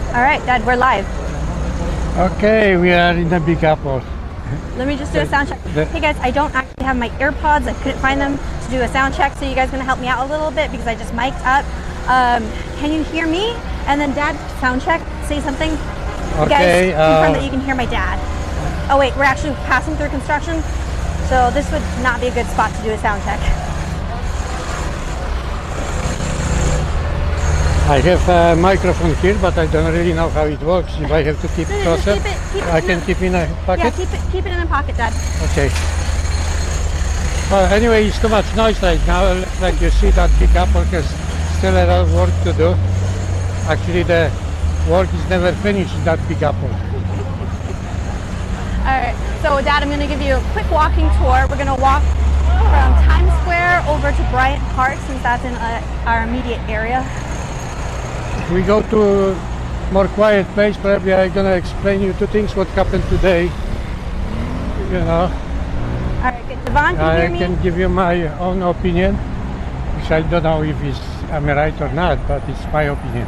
All right, Dad, we're live. Okay, we are in the Big Apple. Let me just do a sound check. Hey guys, I don't actually have my AirPods. I couldn't find them to do a sound check, so you guys are gonna help me out a little bit because I just mic'd up. Can you hear me? And then Dad, sound check, say something. You guys confirm that you can hear my dad. Oh wait, we're actually passing through construction, so this would not be a good spot to do a sound check. I have a microphone here, but I don't really know how it works. If I have to keep closer, I can keep in a pocket? Yeah, keep it in a pocket, Dad. Okay. Well, anyway, it's too much noise right now. Like you see, that Big Apple has still a lot of work to do. Actually, the work is never finished in that Big Apple. Alright, so Dad, I'm going to give you a quick walking tour. We're going to walk from Times Square over to Bryant Park, since that's in our immediate area. If we go to a more quiet place, probably I'm going to explain you two things what happened today. You know. Alright, good. Devon, can you hear me? I can give you my own opinion, which I don't know if I'm right or not, but it's my opinion.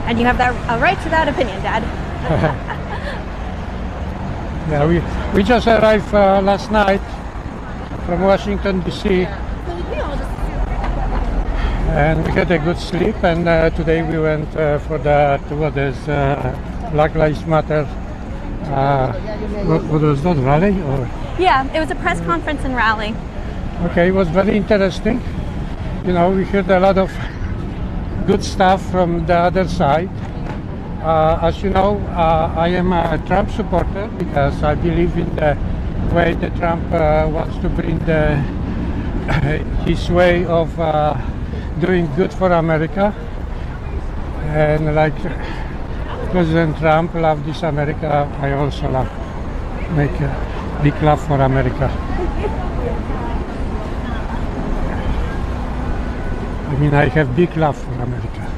And you have a right to that opinion, Dad. Yeah, we just arrived last night from Washington, D.C. and we had a good sleep, and today we went for the Black Lives Matter. What was that, rally? Or? Yeah, it was a press conference and rally. Okay, it was very interesting. You know, we heard a lot of good stuff from the other side. As you know, I am a Trump supporter because I believe in the way that Trump wants to bring his way of doing good for America. And like President Trump loved this America, I also make a big love for America. I mean, I have big love for America.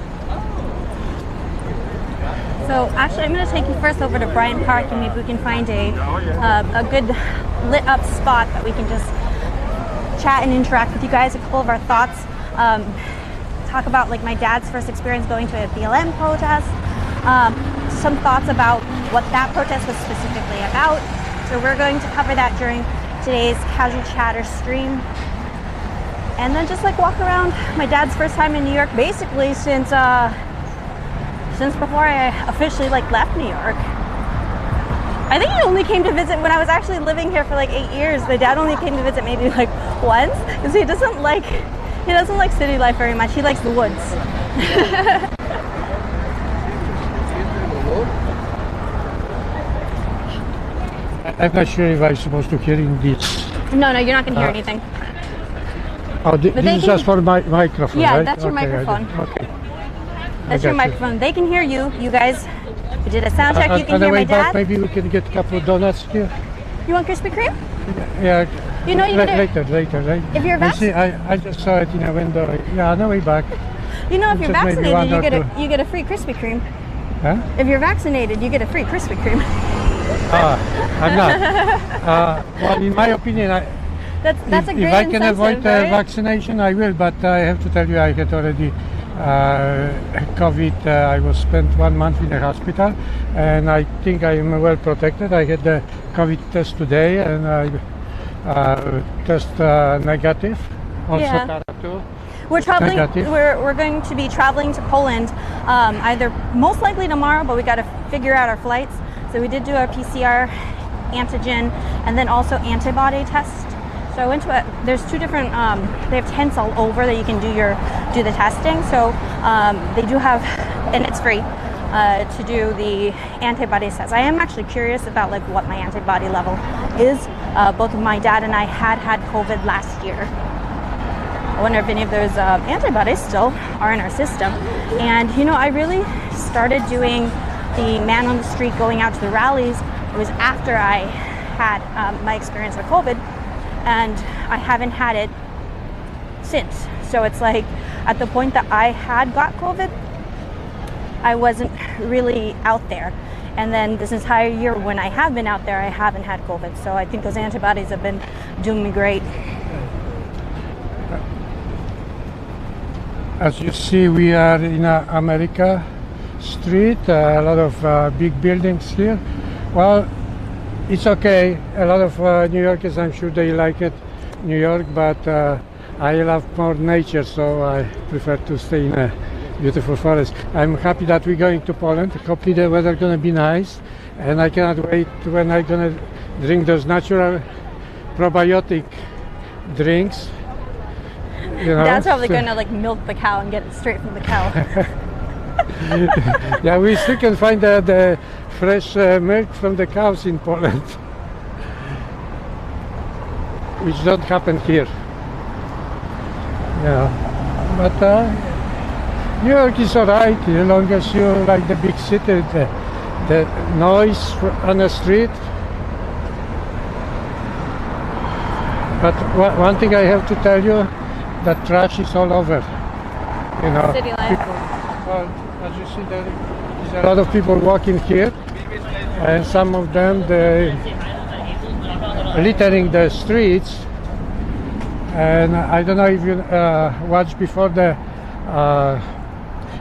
So actually, I'm going to take you first over to Bryant Park, and maybe we can find a good lit up spot that we can just chat and interact with you guys. A couple of our thoughts. Talk about like my dad's first experience going to a BLM protest. Some thoughts about what that protest was specifically about. So we're going to cover that during today's Casual Chatter stream. And then just like walk around my dad's first time in New York, basically since before I officially like left New York. I think he only came to visit when I was actually living here for like 8 years. My dad only came to visit maybe like once, because he doesn't like city life very much. He likes the woods. I'm not sure if I'm supposed to hear in this. No, you're not going to hear anything. Oh, this is just for my microphone, yeah, right? That's your microphone. Okay. That's your microphone. They can hear you. You guys, we did a sound check. You can hear my dad. Maybe we can get a couple of donuts here. You want Krispy Kreme? Yeah. You know you later, right? If you're vaccinated, I just saw it in a window. Yeah, on the way back. You know, if you're vaccinated, you get a free Krispy Kreme. Huh? If you're vaccinated, you get a free Krispy Kreme. I'm not. Well, in my opinion, that's a great if I can avoid right? vaccination, I will. But I have to tell you, I had already COVID. I was spent 1 month in the hospital, and I think I am well protected. I had the COVID test today, and I test negative. Also, too. We're traveling. We're going to be traveling to Poland, either most likely tomorrow, but we got to figure out our flights. So we did do a PCR antigen and then also antibody test. So I went to there's two different, they have tents all over that you can do the testing. So they do have, and it's free, to do the antibody test. I am actually curious about like what my antibody level is. Both my dad and I had COVID last year. I wonder if any of those antibodies still are in our system. And you know, I really started doing the man on the street going out to the rallies. It was after I had my experience with COVID, and I haven't had it since. So it's like at the point that I had got COVID, I wasn't really out there. And then this entire year when I have been out there, I haven't had COVID. So I think those antibodies have been doing me great. As you see, we are in America, street, a lot of big buildings here. Well, it's okay. A lot of New Yorkers, I'm sure they like it, New York, but I love more nature, so I prefer to stay in a beautiful forest. I'm happy that we're going to Poland. Hopefully the weather gonna be nice, and I cannot wait when I'm gonna drink those natural probiotic drinks. You know, Dad's probably going to like milk the cow and get it straight from the cow. Yeah, we still can find the fresh milk from the cows in Poland, which don't happen here. Yeah, but New York is alright as long as you like the big city, the noise on the street. But one thing I have to tell you, that trash is all over. You know, City life. people, well, as you see, there's a lot of people walking here, and some of them they littering the streets. And I don't know if you watched before the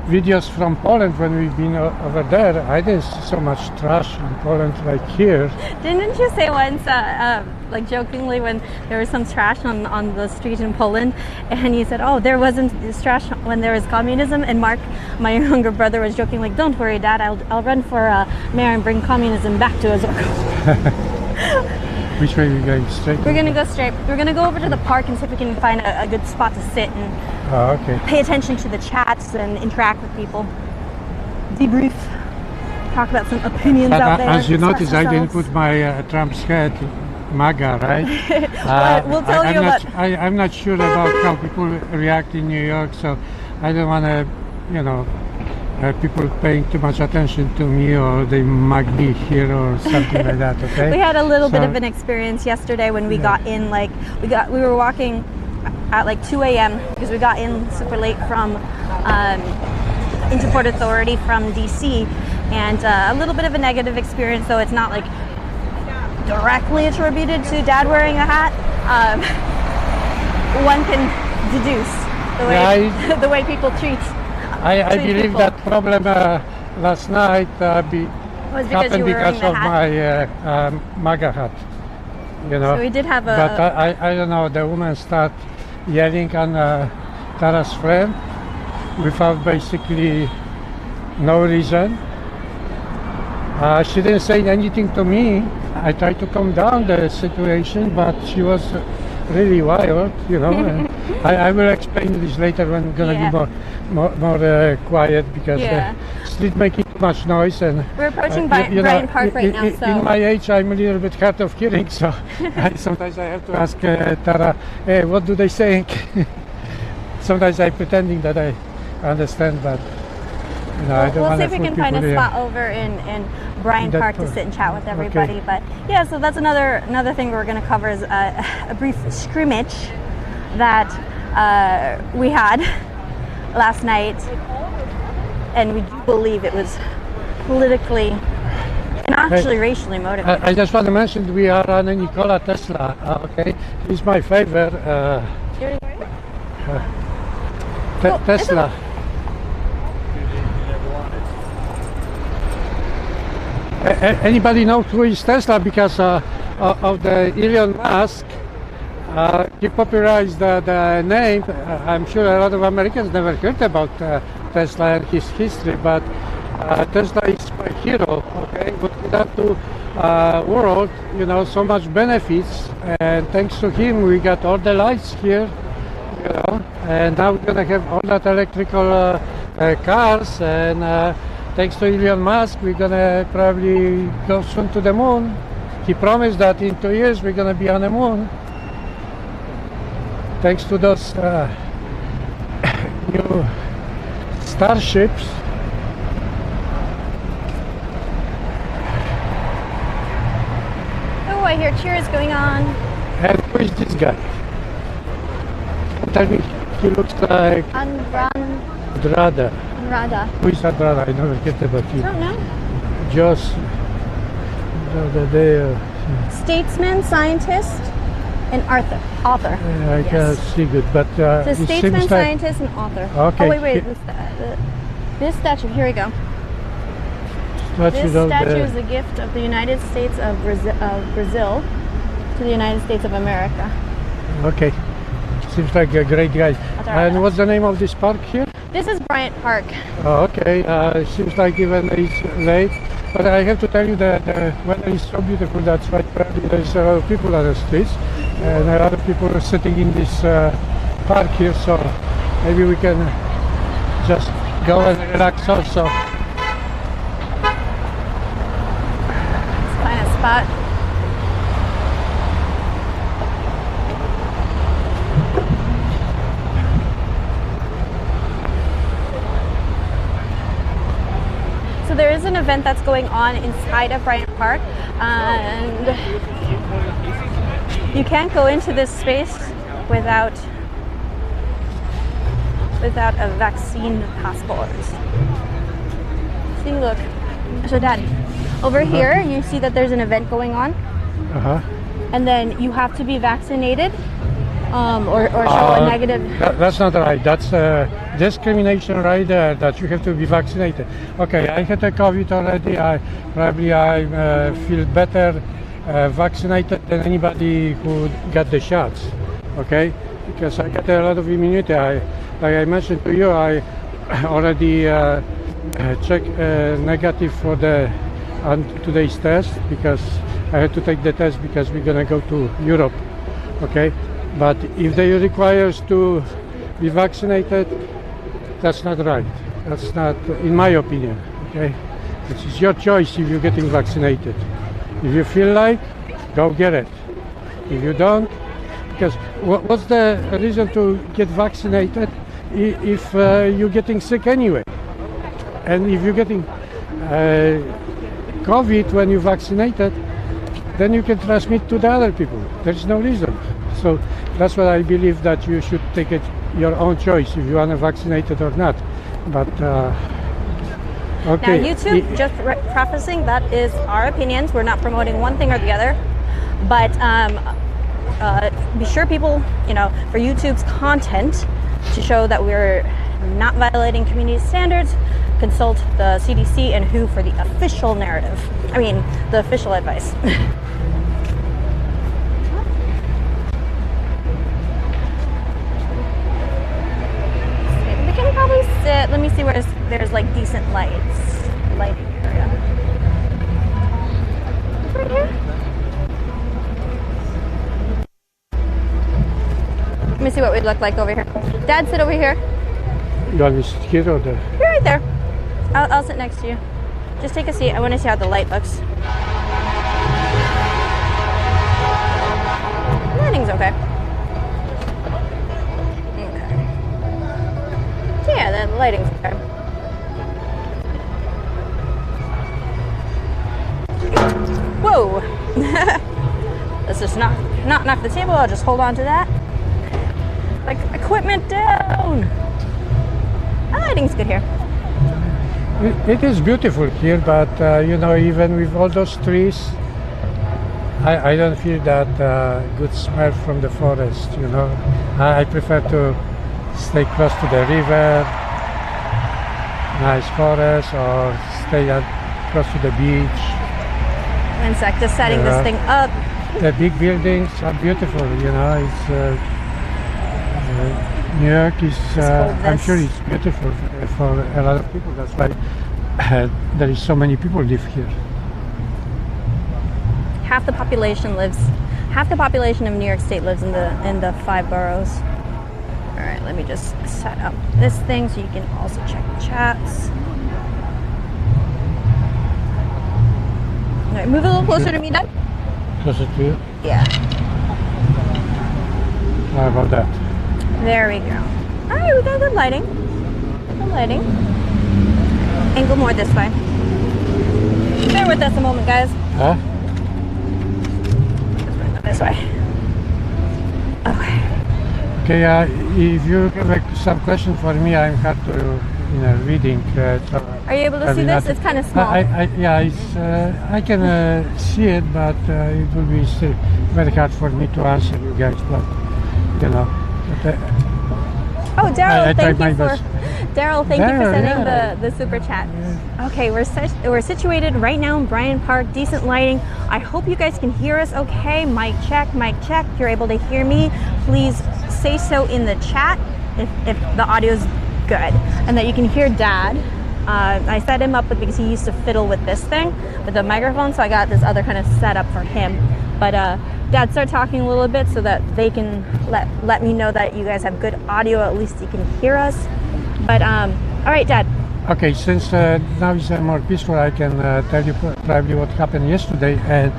videos from Poland when we've been over there. I didn't see so much trash in Poland like here. Didn't you say once, like jokingly, when there was some trash on the street in Poland, and you said, "Oh, there wasn't this trash when there was communism." And Mark, my younger brother, was joking like, "Don't worry, Dad. I'll run for mayor and bring communism back to Ozark." Which way are we going? Straight? We're gonna go straight. We're gonna go over to the park and see if we can find a good spot to sit and Okay. pay attention to the chats and interact with people. Debrief. Talk about some opinions But out there. as you express notice, I didn't ourselves. put my Trump's hat, MAGA, right? We'll tell you about. I'm not sure about how people react in New York, so I don't want to, you know, people paying too much attention to me, or they mug me here or something like that. Okay. We had a little bit So- of an experience yesterday when we got in. Like we were walking at like 2 a.m. because we got in super late from into Port Authority from DC, and a little bit of a negative experience. Though it's not like directly attributed to Dad wearing a hat. One can deduce the way the way people treat. I believe people. that problem last night Was because happened you were wearing because the of hat. my MAGA hat. You know. So we did have a. But I don't know. The woman start yelling on Tara's friend without basically no reason. She didn't say anything to me. I tried to calm down the situation, but she was really wild, you know. And I will explain this later when I'm gonna be more quiet, because the street making too much noise. And we're approaching you know, Bryant Park right now. So in my age, I'm a little bit hard of hearing, so sometimes I have to ask Tara, "Hey, what do they say?" Sometimes I'm pretending that I understand, but you know, I don't we'll want see to if we can find a spot over in Bryant that Park to park. sit and chat with everybody. Okay. But yeah, so that's another thing we're going to cover is a brief scrimmage that we had last night, and we do believe it was politically and actually racially motivated. I just want to mention we are on a Nikola Tesla. Okay, he's my favorite. Tesla. Anybody know who is Tesla? Because of the Elon Musk, he popularized the name. I'm sure a lot of Americans never heard about Tesla and his history, but Tesla is my hero. Okay, what he done to world, you know, so much benefits, and thanks to him we got all the lights here, you know, and now we're gonna have all that electrical cars, and thanks to Elon Musk, we're gonna probably go soon to the moon. He promised that in 2 years we're gonna be on the moon. Thanks to those new starships. Oh, I hear cheers going on. And who is this guy? Tell me, he looks like Andrada. Rada. Who is Andrada? I never get about you. I don't know. Just the Statesman, scientist, and author. I can't see good, but The it statesman, seems like scientist, and author. Okay. Oh wait, this statue. Here we go. statue This of statue the... is a gift of the United States of Brazil to the United States of America. Okay. Seems like a great guy. And what's the name of this park here? This is Bryant Park. Oh, okay. Seems like even it's late. But I have to tell you that the weather is so beautiful. That's why probably there's a lot of people on the streets. And a lot of people are sitting in this park here. So maybe we can just go and relax also. Let's find a spot. So there is an event that's going on inside of Bryant Park, and you can't go into this space without a vaccine passport. See, look. So Dad, over here you see that there's an event going on, and then you have to be vaccinated or show a negative. That's not right. That's discrimination right there, that you have to be vaccinated. Okay, I had a COVID already. I feel better vaccinated than anybody who got the shots. Okay, because I got a lot of immunity. Like I mentioned to you, I already checked negative for today's test, because I had to take the test because we're gonna go to Europe. Okay, but if they require us to be vaccinated, that's not right. That's not, in my opinion. Okay, it's your choice if you're getting vaccinated. If you feel like, go get it. If you don't, because what's the reason to get vaccinated if you're getting sick anyway? And if you're getting COVID when you're vaccinated, then you can transmit to the other people. There's no reason. So that's what I believe, that you should take it your own choice if you want to vaccinate it or not. But okay. Now YouTube, just prefacing, that is our opinions. We're not promoting one thing or the other. But be sure people, for YouTube's content, to show that we're not violating community standards, consult the CDC and WHO for the official narrative. I mean, the official advice. We can probably sit. Let me see where there's like decent lighting area. Right here. Let me see what we'd look like over here. Dad, sit over here. You want me to sit here or there? You're right there. I'll sit next to you. Just take a seat. I want to see how the light looks. Lighting's okay. Okay. So yeah, the lighting's okay. Whoa! Let's just not knock the table. I'll just hold on to that. Like, equipment down. The lighting's good here. It is beautiful here, but even with all those trees, I don't feel that good smell from the forest. I prefer to stay close to the river, nice forest, or stay close to the beach. One sec, just setting this thing up. The big buildings are beautiful. It's. New York is, I'm sure it's beautiful for a lot of people. That's why there is so many people live here. Half the population of New York State lives in the 5 boroughs. All right, let me just set up this thing so you can also check the chats. All right, move a little closer to me, Dad. Closer to you? Yeah. How about that? There we go. All right, we got good lighting. Good lighting. Angle more this way. Bear with us a moment, guys. Huh? This way. Okay. Okay. If you have some question for me, I'm hard to reading. So are you able to see this? It's kind of small. I can see it, but it will be still very hard for me to answer you guys. But Oh, Daryl, I tried thank my you for best. Daryl. Thank you for Daryl, sending yeah. the super chat. Okay, we're situated right now in Bryant Park. Decent lighting. I hope you guys can hear us. Okay, mic check, mic check. If you're able to hear me, please say so in the chat if the audio's good and that you can hear Dad. I set him up with because he used to fiddle with this thing with the microphone, so I got this other kind of setup for him. But Dad, start talking a little bit so that they can let me know that you guys have good audio. At least you can hear us. But all right, Dad. Okay, since now it's more peaceful, I can tell you probably what happened yesterday, and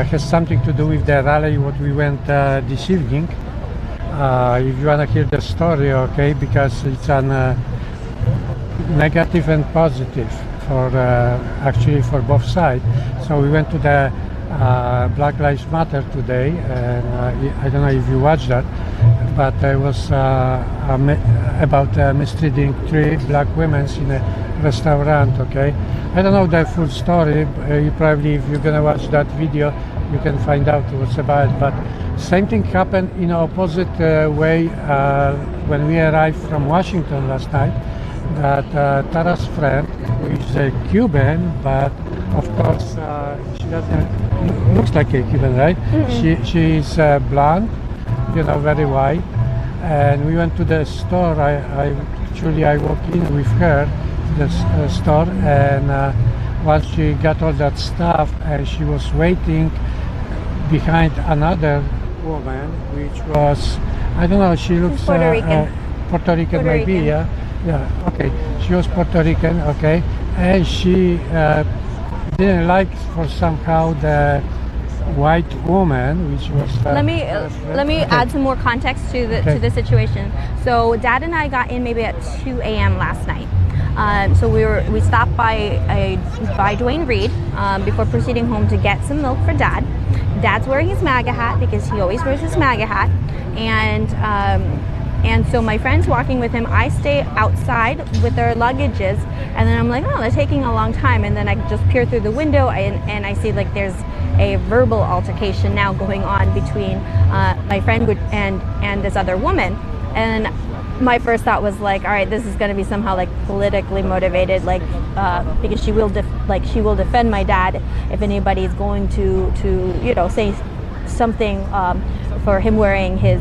has something to do with the rally what we went this evening. If you want to hear the story, okay, because it's on negative and positive for actually for both sides. So we went to the Black Lives Matter today, and I don't know if you watched that, but it was about mistreating 3 black women in a restaurant. Okay, I don't know the full story. You probably, if you're gonna watch that video, you can find out what's about. But same thing happened in opposite way when we arrived from Washington last night. That Tara's friend, who is a Cuban, but of course she doesn't looks like a Cuban, right? She's blonde, you know, very white. And we went to the store. I walked in with her to the store, and once she got all that stuff, and she was waiting behind another woman, which was, I don't know, she looks Puerto Rican. Puerto Rican maybe, Rican. yeah, okay. She was Puerto Rican, okay, and she didn't like for somehow the white woman, which was. Let me add some more context to the situation. So Dad and I got in maybe at 2 a.m. last night. So we stopped by Dwayne Reed before proceeding home to get some milk for Dad. Dad's wearing his MAGA hat because he always wears his MAGA hat, and so my friend's walking with him. I stay outside with their luggages, and then I'm like, oh, they're taking a long time. And then I just peer through the window, and I see like there's a verbal altercation now going on between my friend and this other woman. And my first thought was like, all right, this is going to be somehow like politically motivated, like because she will defend my dad if anybody's going to say something for him wearing his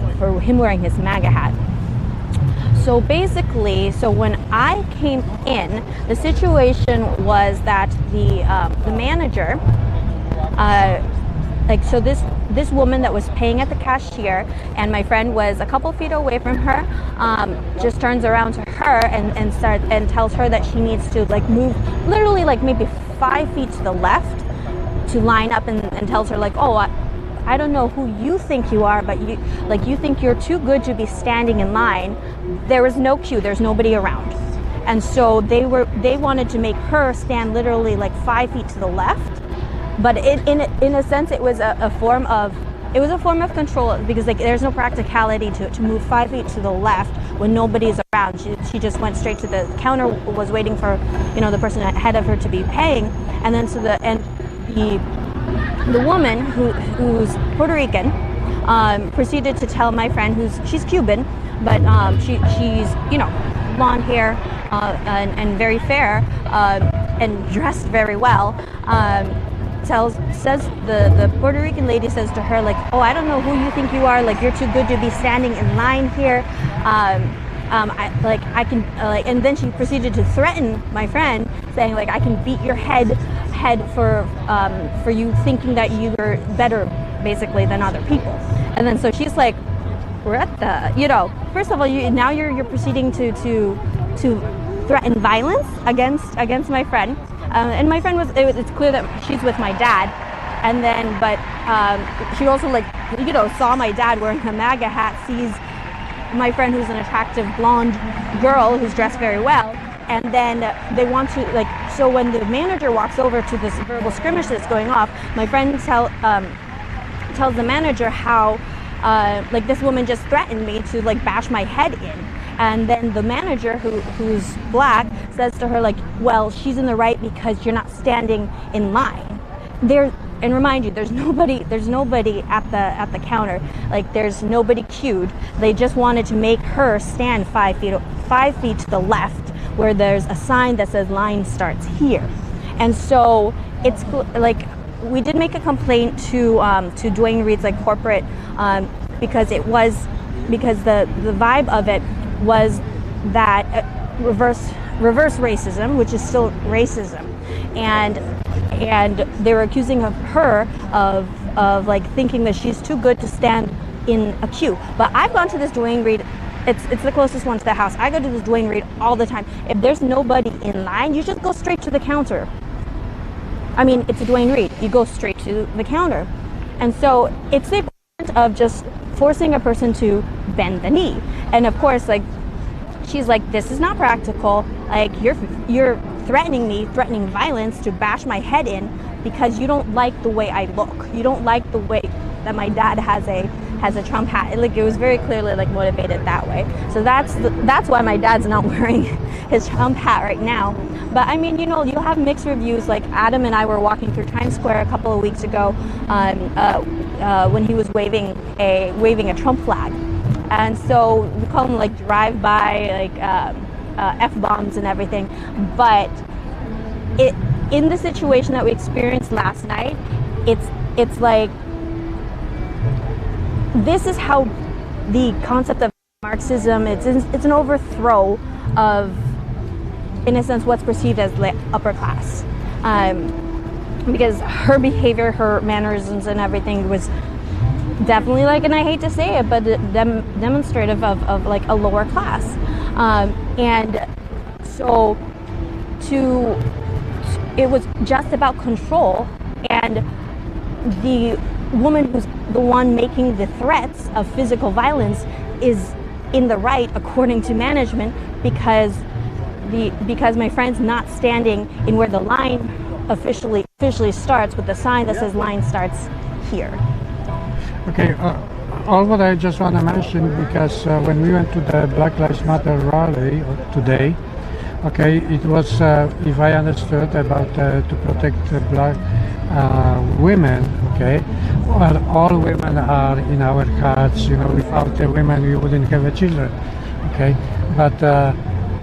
MAGA hat. So basically, when I came in, the situation was that the manager, this woman that was paying at the cashier, and my friend was a couple feet away from her, just turns around to her and tells her that she needs to like move literally like maybe 5 feet to the left to line up, and tells her like, oh, I don't know who you think you are, but you think you're too good to be standing in line. There was no queue, there's nobody around. And so they wanted to make her stand literally like 5 feet to the left. But in a sense, it was a form of control, because like there's no practicality to move 5 feet to the left when nobody's around. She just went straight to the counter, was waiting for the person ahead of her to be paying, and then the woman who's Puerto Rican proceeded to tell my friend she's Cuban, but she's blonde hair and very fair and dressed very well. Says the Puerto Rican lady says to her like, oh, I don't know who you think you are, like you're too good to be standing in line here. And then she proceeded to threaten my friend, saying like, I can beat your head for you thinking that you're better basically than other people. And then so she's like, we're at the first of all, you're proceeding to threaten violence against my friend. And my friend it's clear that she's with my dad, and then but she also saw my dad wearing a MAGA hat, sees my friend who's an attractive blonde girl who's dressed very well, and then they want to so when the manager walks over to this verbal skirmish that's going off, my friend tells the manager how this woman just threatened me to bash my head in. And then the manager, who's black, says to her well, she's in the right because you're not standing in line. and remind you, there's nobody at the counter. Like, there's nobody queued. They just wanted to make her stand 5 feet to the left, where there's a sign that says line starts here. And so it's like, we did make a complaint to Dwayne Reed's like corporate, because the vibe of it was that reverse racism, which is still racism, and they were accusing her of like thinking that she's too good to stand in a queue. But I've gone to this Dwayne Reed. It's the closest one to the house. I go to this Dwayne Reed all the time. If there's nobody in line, you just go straight to the counter. I mean, it's a Dwayne Reed. You go straight to the counter. And so it's the equivalent of just forcing a person to bend the knee. And of course, like, she's like, this is not practical. Like, you're threatening me, threatening violence to bash my head in because you don't like the way I look. You don't like the way that my dad has a Trump hat. Like, it was very clearly like motivated that way. So that's why my dad's not wearing his Trump hat right now. But I mean, you know, you'll have mixed reviews. Like, Adam and I were walking through Times Square a couple of weeks ago when he was waving a Trump flag. And so we call them like drive-by, like F-bombs and everything. But in the situation that we experienced last night, it's like, this is how the concept of Marxism, it's an overthrow of, in a sense, what's perceived as the upper class. Because her behavior, her mannerisms and everything was definitely, like, and I hate to say it, but demonstrative of like a lower class. And so it was just about control, and the woman who's the one making the threats of physical violence is in the right according to management, because my friend's not standing in where the line officially starts, with the sign that says line starts here. Okay, all what I just want to mention, because when we went to the Black Lives Matter rally today, okay, it was, if I understood, about to protect black women, okay. Well, all women are in our hearts, you know. Without the women, we wouldn't have a children, okay. But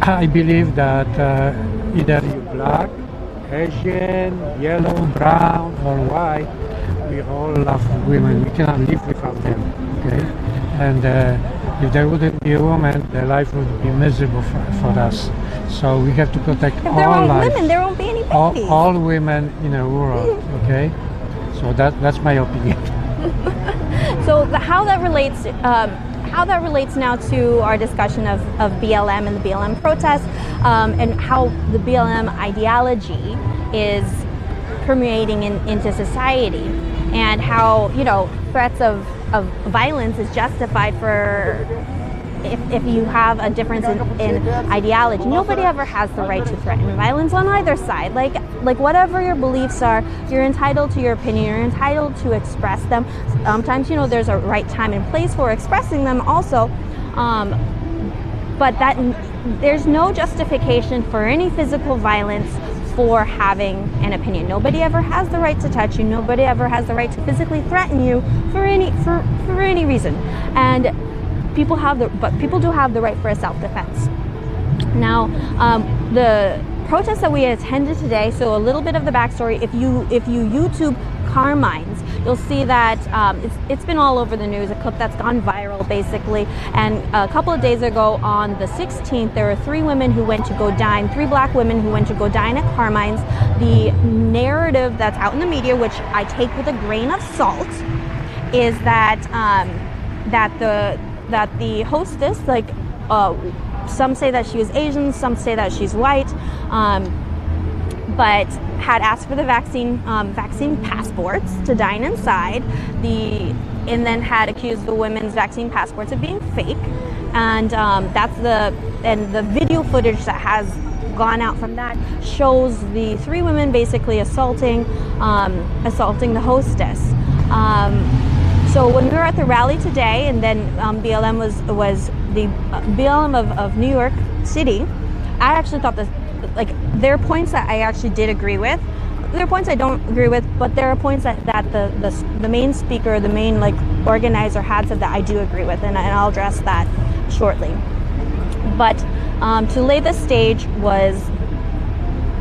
I believe that either you're black, Asian, yellow, brown, or white, we all love women. We cannot live without them, okay. And if there wouldn't be a woman, the life would be miserable for us. So we have to protect if all there aren't life, women, there won't be any babies. all women in the world, okay. So that's my opinion. So how that relates now to our discussion of BLM and the BLM protests, and how the BLM ideology is permeating into society, and how, you know, threats of violence is justified for if you have a difference in ideology. Nobody ever has the right to threaten violence on either side. Like whatever your beliefs are, you're entitled to your opinion, you're entitled to express them. Sometimes, you know, there's a right time and place for expressing them also, but that there's no justification for any physical violence for having an opinion. Nobody ever has the right to touch you. Nobody ever has the right to physically threaten you for any reason. And people do have the right for a self-defense. Now, the protest that we attended today, so a little bit of the backstory, if you YouTube car mines, you'll see that it's been all over the news, a clip that's gone viral basically. And a couple of days ago, on the 16th, there were three black women who went to go dine at car mines. The narrative that's out in the media, which I take with a grain of salt, is that that the hostess, like, some say that she was Asian, some say that she's white, but had asked for the vaccine passports to dine inside, and then had accused the women's vaccine passports of being fake, and the video footage that has gone out from that shows the three women basically assaulting the hostess. So when we were at the rally today, and then BLM was the BLM of New York City, I actually thought that, like, their points that I actually did agree with, there are points I don't agree with, but there are points that the main speaker, the main like organizer had said that I do agree with, and I'll address that shortly. But to lay the stage was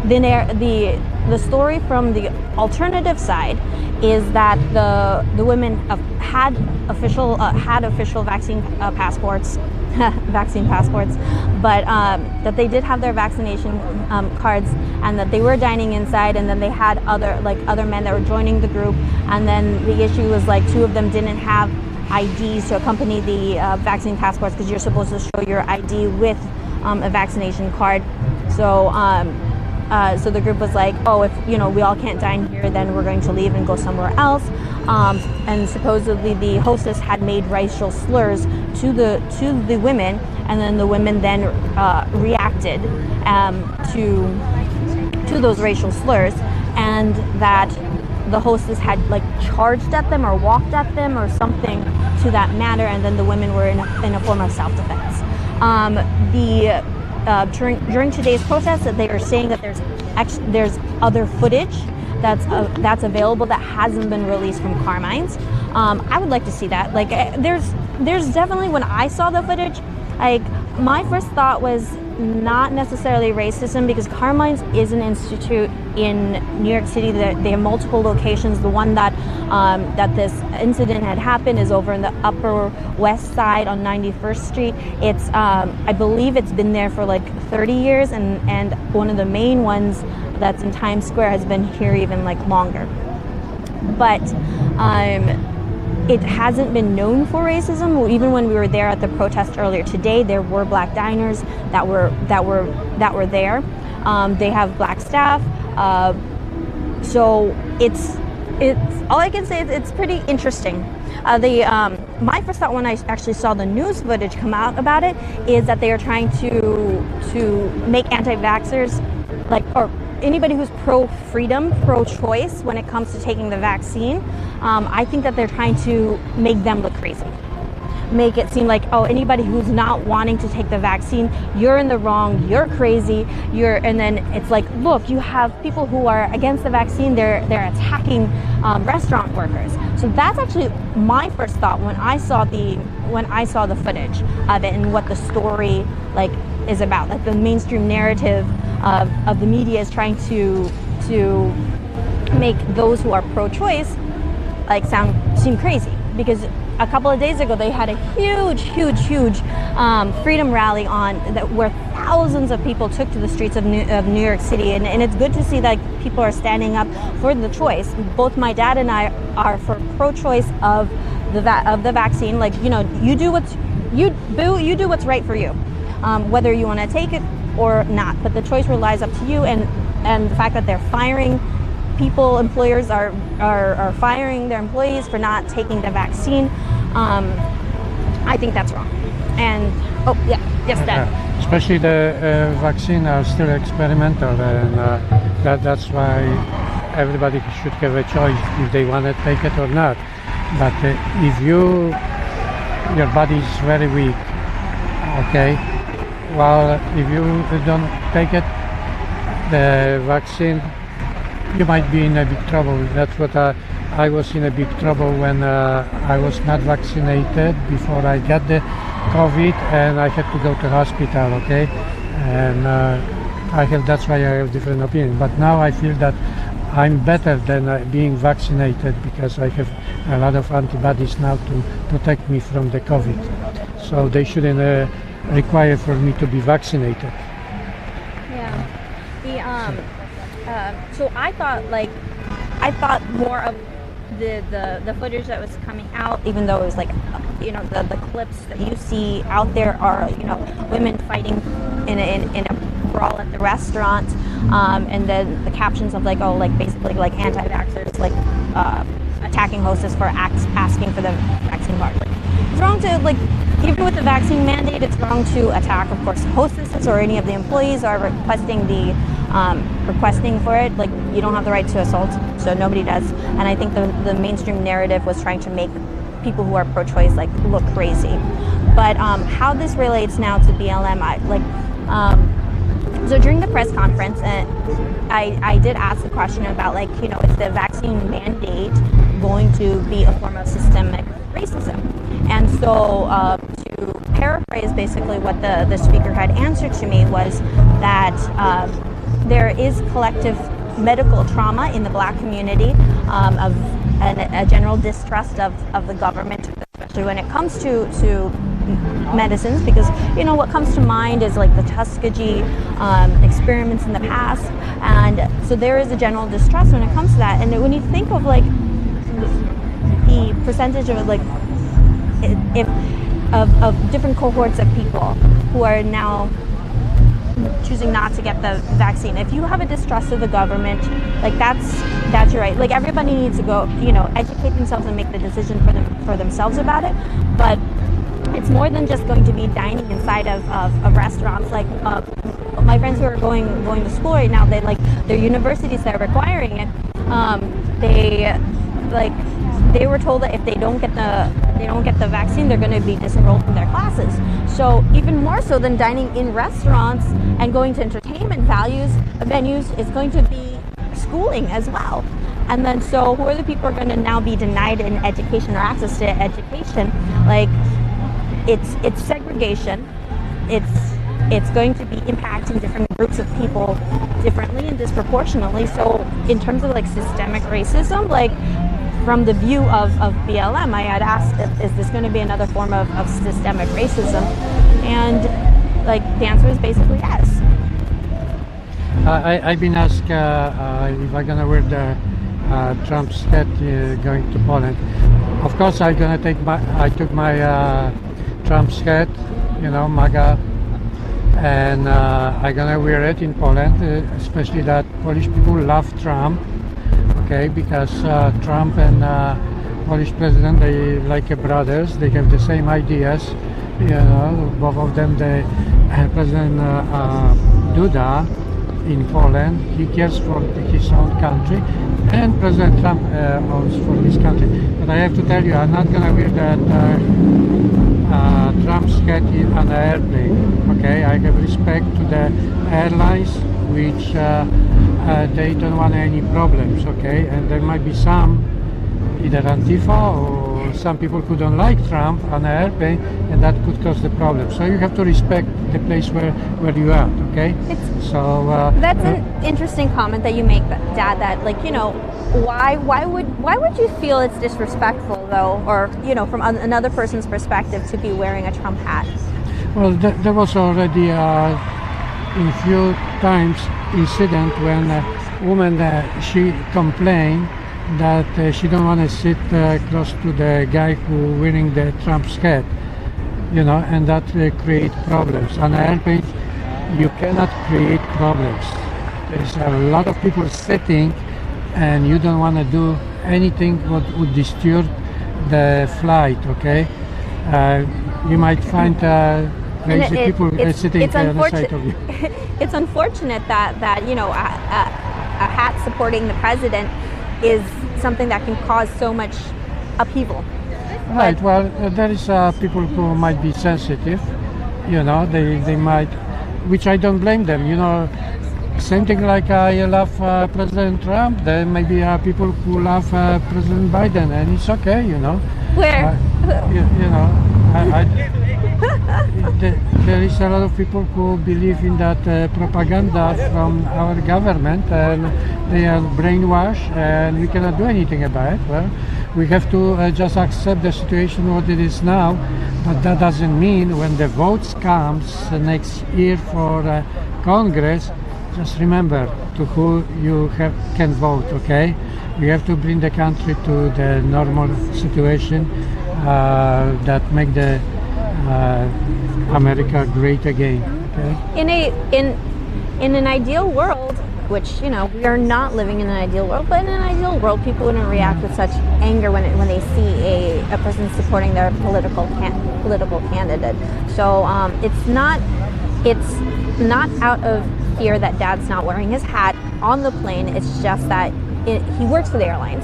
the story from the alternative side is that the women had official vaccine passports, but that they did have their vaccination cards, and that they were dining inside, and then they had other men that were joining the group, and then the issue was like two of them didn't have IDs to accompany the vaccine passports, because you're supposed to show your ID with a vaccination card. So the group was like, oh, if we all can't dine here, then we're going to leave and go somewhere else. And supposedly the hostess had made racial slurs to the women, and then the women then reacted to those racial slurs, and that the hostess had like charged at them or walked at them or something to that matter, and then the women were in a form of self-defense. During today's protest, that they are saying that there's other footage that's available that hasn't been released from Carmine's. I would like to see that. Like, there's definitely, when I saw the footage, like my first thought was not necessarily racism, because Carmine's is an institute in New York City. They have multiple locations. The one that this incident had happened is over in the Upper West Side on 91st Street. It's I believe it's been there for like 30 years, and one of the main ones that's in Times Square has been here even like longer. But it hasn't been known for racism. Even when we were there at the protest earlier today, there were black diners that were there. They have black staff. So it's all I can say is it's pretty interesting. My first thought when I actually saw the news footage come out about it is that they are trying to make anti-vaxxers, or anybody who's pro-freedom, pro-choice when it comes to taking the vaccine. I think that they're trying to make them look crazy. Make it seem like, oh, anybody who's not wanting to take the vaccine, you're in the wrong, you're crazy, and then it's like, look, you have people who are against the vaccine, they're attacking restaurant workers. So that's actually my first thought when I saw the footage of it and what the story is about. Like, the mainstream narrative of the media is trying to make those who are pro-choice seem crazy, because a couple of days ago they had a huge freedom rally where thousands of people took to the streets of New York City, and it's good to see that people are standing up for the choice. Both my dad and I are for pro-choice of the vaccine. Like, you do what's right for you, whether you want to take it or not, but the choice lies up to you. And the fact that they're firing people, employers are firing their employees for not taking the vaccine, I think that's wrong. And Dad. Especially the vaccine are still experimental, and that's why everybody should have a choice if they want to take it or not. But if your body is very weak, okay, well, if you don't take it, the vaccine, you might be in a big trouble. That's what I was in a big trouble when I was not vaccinated before I got the COVID, and I had to go to hospital, okay? And that's why I have different opinion. But now I feel that I'm better than being vaccinated, because I have a lot of antibodies now to protect me from the COVID. So they shouldn't require for me to be vaccinated. So I thought more of the footage that was coming out, even though it was the clips that you see out there are women fighting in a brawl at the restaurant, and then the captions of basically anti-vaxxers attacking hostess for asking for the vaccine card. It's wrong to even with the vaccine mandate, it's wrong to attack, of course, hostesses or any of the employees are requesting for it. You don't have the right to assault, so nobody does. And I think the mainstream narrative was trying to make people who are pro-choice look crazy. But how this relates now to BLM, So during the press conference, I did ask the question about, like, you know, is the vaccine mandate going to be a form of systemic racism? And so to paraphrase basically what the speaker had answered to me was that there is collective medical trauma in the Black community, of a general distrust of the government, especially when it comes to medicines, because, you know, what comes to mind is like the Tuskegee experiments in the past, and so there is a general distrust when it comes to that. And when you think of like the percentage of like of different cohorts of people who are now choosing not to get the vaccine, if you have a distrust of the government, like that's your right. Like, everybody needs to go, you know, educate themselves and make the decision for themselves about it. But it's more than just going to be dining inside of restaurants. Like my friends who are going to school right now, they like their universities that are requiring it. They were told that if they don't get the vaccine, they're going to be disenrolled from their classes. So even more so than dining in restaurants and going to entertainment venues is going to be schooling as well. And then so who are the people who are going to now be denied an education or access to education? Like, it's segregation. It's going to be impacting different groups of people differently and disproportionately. So in terms of like systemic racism, like from the view of BLM, I had asked, is this going to be another form of systemic racism? And like the answer is basically yes. I've been asked if I'm gonna wear the Trump's hat going to Poland. Of course, I took my Trump's hat, you know, MAGA, and I'm gonna wear it in Poland, especially that Polish people love Trump, okay, because Trump and Polish president, they like brothers, they have the same ideas, you know, both of them. The President Duda in Poland, he cares for his own country, and President Trump owns for his country. But I have to tell you, I'm not gonna wear that Trump's hat on an airplane. Okay, I have respect to the airlines, which they don't want any problems. Okay, and there might be some, either Antifa or some people who don't like Trump on an airplane, and that could cause the problem. So you have to respect the place where you are. Okay, that's an interesting comment that you make, Dad. That, like, you know, why would you feel it's disrespectful though, or, you know, from another person's perspective, to be wearing a Trump hat? Well, there was already in a few times incident when a woman she complained that she don't want to sit close to the guy who wearing the Trump's hat, you know, and that create problems. On an airplane, you cannot create problems. There's a lot of people sitting, and you don't want to do anything what would disturb the flight. Okay, you might find crazy people sitting on the side of you. It's unfortunate that you know, a hat supporting the president is something that can cause so much upheaval. Right. Well, there is people who might be sensitive. You know, they might, which I don't blame them. You know, same thing like I love President Trump. There may be people who love President Biden, and it's okay. You know. Where? You know, there is a lot of people who believe in that propaganda from our government, and they are brainwashed, and we cannot do anything about it. Well, we have to just accept the situation what it is now, but that doesn't mean when the votes comes next year for Congress, just remember to who you can vote. Okay, we have to bring the country to the normal situation that make the America great again. Okay? In an ideal world, which, you know, we are not living in an ideal world, but in an ideal world, people wouldn't react with such anger when they see a person supporting their political candidate. So it's not out of fear that Dad's not wearing his hat on the plane. It's just that he works for the airlines.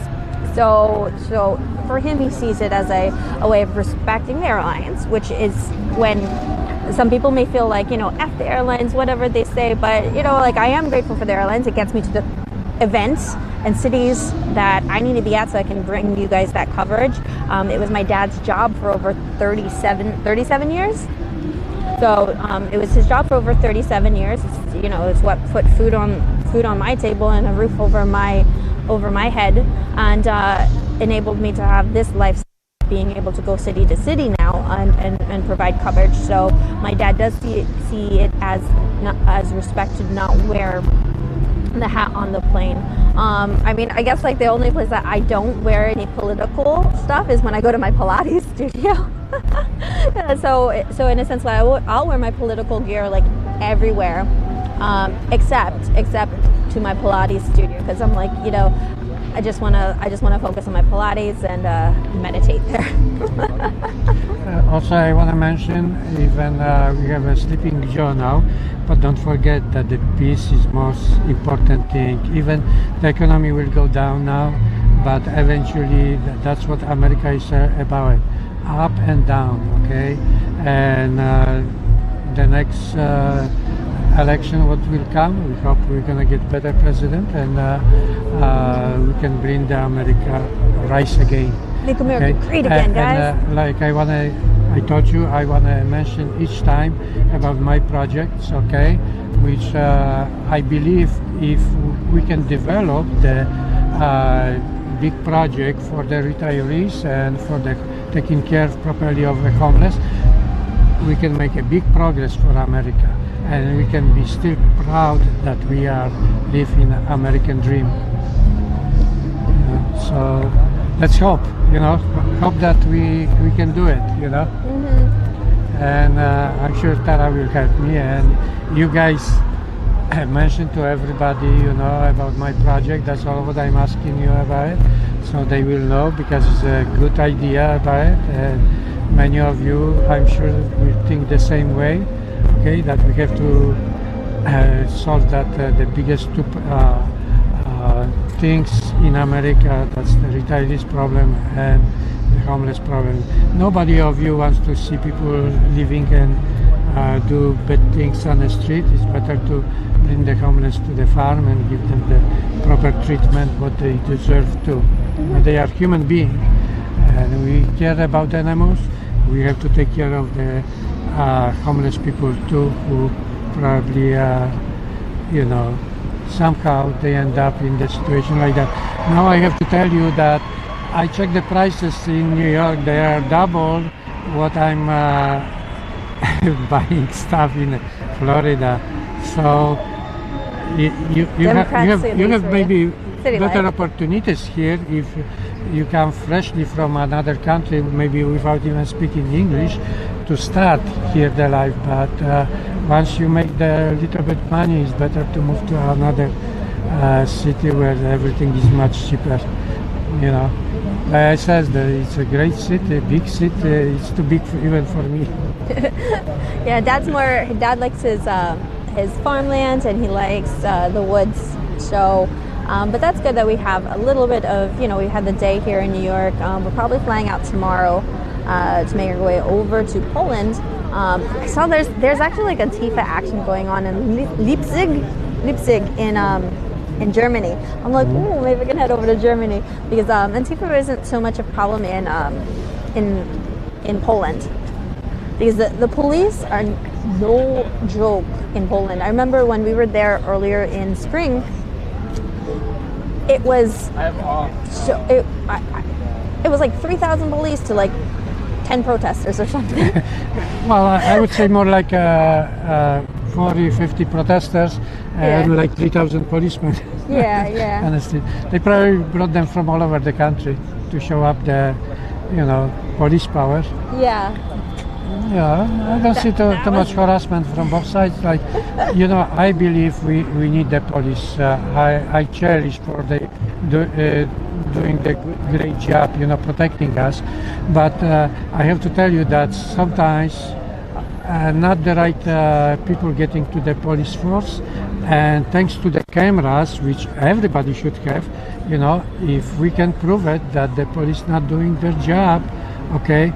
So for him, he sees it as a way of respecting the airlines, which is when some people may feel like, F the airlines, whatever they say, but, like, I am grateful for the airlines. It gets me to the events and cities that I need to be at so I can bring you guys that coverage. It was my dad's job for over 37 years. So it was his job for over 37 years. It's what put food on my table and a roof over my head, and enabled me to have this lifestyle, being able to go city to city now and provide coverage. So my dad does see it as respect to not wear the hat on the plane. I guess like the only place that I don't wear any political stuff is when I go to my Pilates studio. So in a sense, I'll wear my political gear like everywhere, except to my Pilates studio, because I'm like, I just want to focus on my Pilates and meditate there. Also, I want to mention, even we have a sleeping Joe now, but don't forget that the peace is most important thing. Even the economy will go down now, but eventually that's what America is about, up and down, okay? And the next election, what will come, we hope we're going to get better president, and we can bring the America rise again. Make America great again, guys. And, like I told you, I want to mention each time about my projects, okay, which I believe if we can develop the big project for the retirees and for the taking care properly of the homeless, we can make a big progress for America, and we can be still proud that we are live in an American dream. So let's hope, hope that we can do it, And I'm sure Tara will help me, and you guys have mentioned to everybody, about my project. That's all what I'm asking you about it, so they will know, because it's a good idea about it, and many of you, I'm sure, will think the same way, okay, that we have to solve that the biggest two things in America, that's the retirees problem and the homeless problem. Nobody of you wants to see people living and do bad things on the street. It's better to bring the homeless to the farm and give them the proper treatment, what they deserve to. They are human beings, and we care about animals. We have to take care of the homeless people too, who probably, somehow they end up in the situation like that. Now I have to tell you that I checked the prices in New York. They are double what I'm buying stuff in Florida. So you have maybe better opportunities here if you come freshly from another country, maybe without even speaking English, to start here the life. But once you make the little bit money, it's better to move to another city where everything is much cheaper. Like I said, it's a great city, big city. It's too big even for me. Yeah, Dad likes his farmland, and he likes the woods. So, but that's good that we have a little bit of, we had the day here in New York. We're probably flying out tomorrow to make our way over to Poland. I saw there's actually like Antifa action going on in Leipzig in Germany. I'm like, ooh, maybe we can head over to Germany, because Antifa isn't so much a problem in Poland, because the police are no joke in Poland. I remember when we were there earlier in spring, it was it was like 3,000 police to like 10 protesters or something. Well, I would say more like 40, 50 protesters and like 3,000 policemen. Yeah. Honestly, they probably brought them from all over the country to show up the, police power. Yeah. Yeah, I don't see too much harassment from both sides. Like, I believe we need the police. I cherish for doing the great job, protecting us. But I have to tell you that sometimes not the right people getting to the police force, and thanks to the cameras, which everybody should have, if we can prove it that the police not doing their job, okay,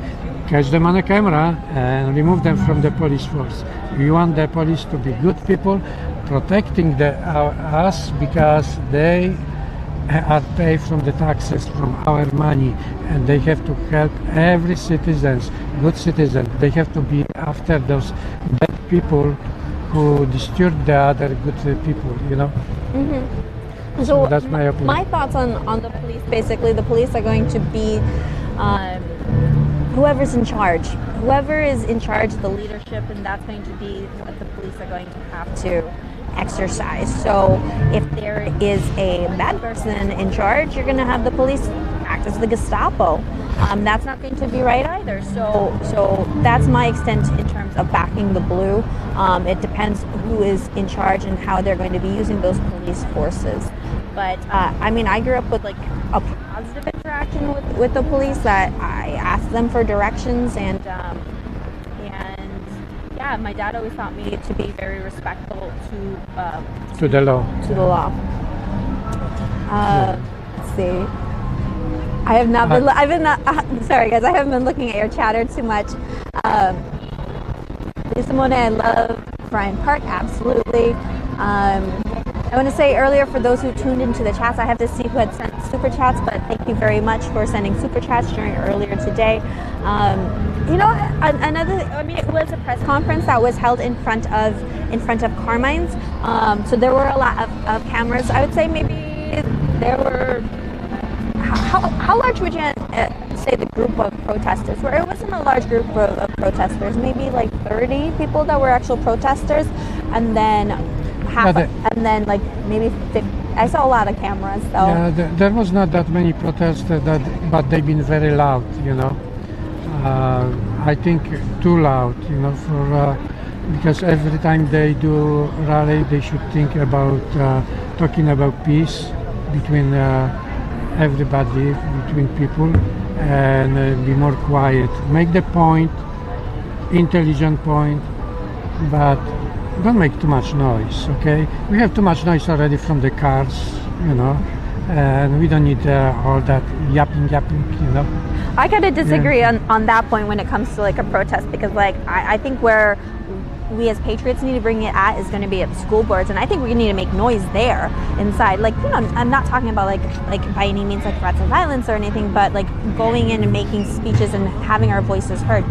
catch them on a camera and remove them from the police force. We want the police to be good people, protecting us because they are paid from the taxes, from our money, and they have to help every good citizen. They have to be after those bad people who disturb the other good people, you know. Mm-hmm. So that's my opinion. My thoughts on the police, basically, the police are going to be whoever's in charge. Whoever is in charge of the leadership, and that's going to be what the police are going to have to exercise. So if there is a bad person in charge, you're going to have the police act as the Gestapo. That's not going to be right either. So that's my extent in terms of backing the blue. It depends who is in charge and how they're going to be using those police forces. But I mean, I grew up with like a positive interaction with the police. That I asked them for directions, and yeah, my dad always taught me to be very respectful to the law. To the law. Let's see. I have not been. I've been not. Sorry, guys. I haven't been looking at your chatter too much. Simone, I love Bryant Park. Absolutely. I want to say earlier, for those who tuned into the chats, I have to see who had sent super chats, but thank you very much for sending super chats during earlier today. You know, it was a press conference that was held in front of Carmine's. So there were a lot of cameras. I would say maybe there were. How large would you say the group of protesters were? It wasn't a large group of protesters. Maybe like 30 people that were actual protesters, and then and then like maybe 50. I saw a lot of cameras. So yeah, there was not that many protesters, but they've been very loud. You know, I think too loud. You know, because every time they do rally, they should think about talking about peace between everybody, between people, and be more quiet. Make the point, intelligent point, but don't make too much noise, okay? We have too much noise already from the cars, you know, and we don't need all that yapping, you know. I kind of disagree on that point when it comes to like a protest, because like I think where we as patriots need to bring it at is going to be at the school boards, and I think we need to make noise there inside. Like, you know, I'm not talking about like by any means like threats of violence or anything, but like going in and making speeches and having our voices heard.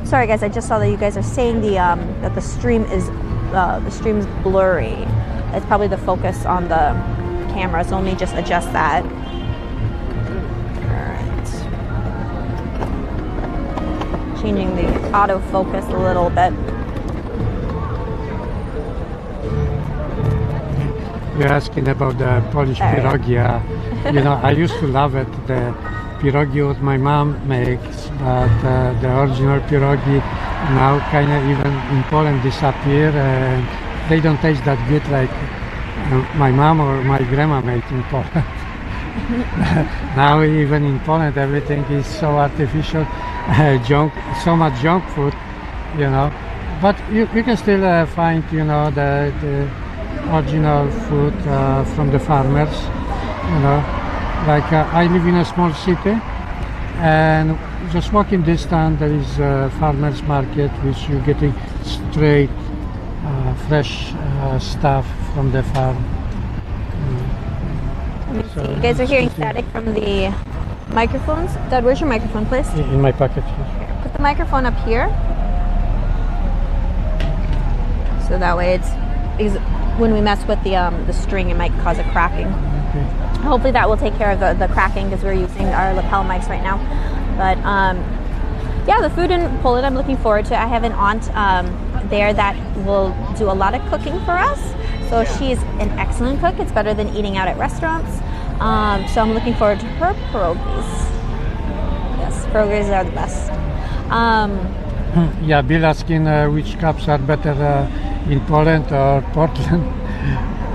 Sorry guys, I just saw that you guys are saying that the stream's blurry. It's probably the focus on the camera, so let me just adjust that. Alright. Changing the autofocus a little bit. You're asking about the Polish pierogi. You know, I used to love it, the pierogi what my mom makes, but the original pierogi now kind of even in Poland disappear, and they don't taste that good like my mom or my grandma made in Poland. Now even in Poland everything is so artificial, so much junk food, you know. But you can still find, you know, the original food from the farmers, you know. Like I live in a small city, and just walking distance there is a farmers market which you're getting straight fresh stuff from the farm. So you guys are hearing static from the microphones. Dad, where's your microphone, please? In my pocket here. Put the microphone up here, so that way it's, because when we mess with the string, it might cause a cracking. Okay. Hopefully that will take care of the cracking, because we're using our lapel mics right now. But yeah, the food in Poland, I'm looking forward to it. I have an aunt there that will do a lot of cooking for us. So she's an excellent cook. It's better than eating out at restaurants. So I'm looking forward to her pierogies. Yes, pierogies are the best. Yeah, Bill asking which cups are better in Poland or Portland.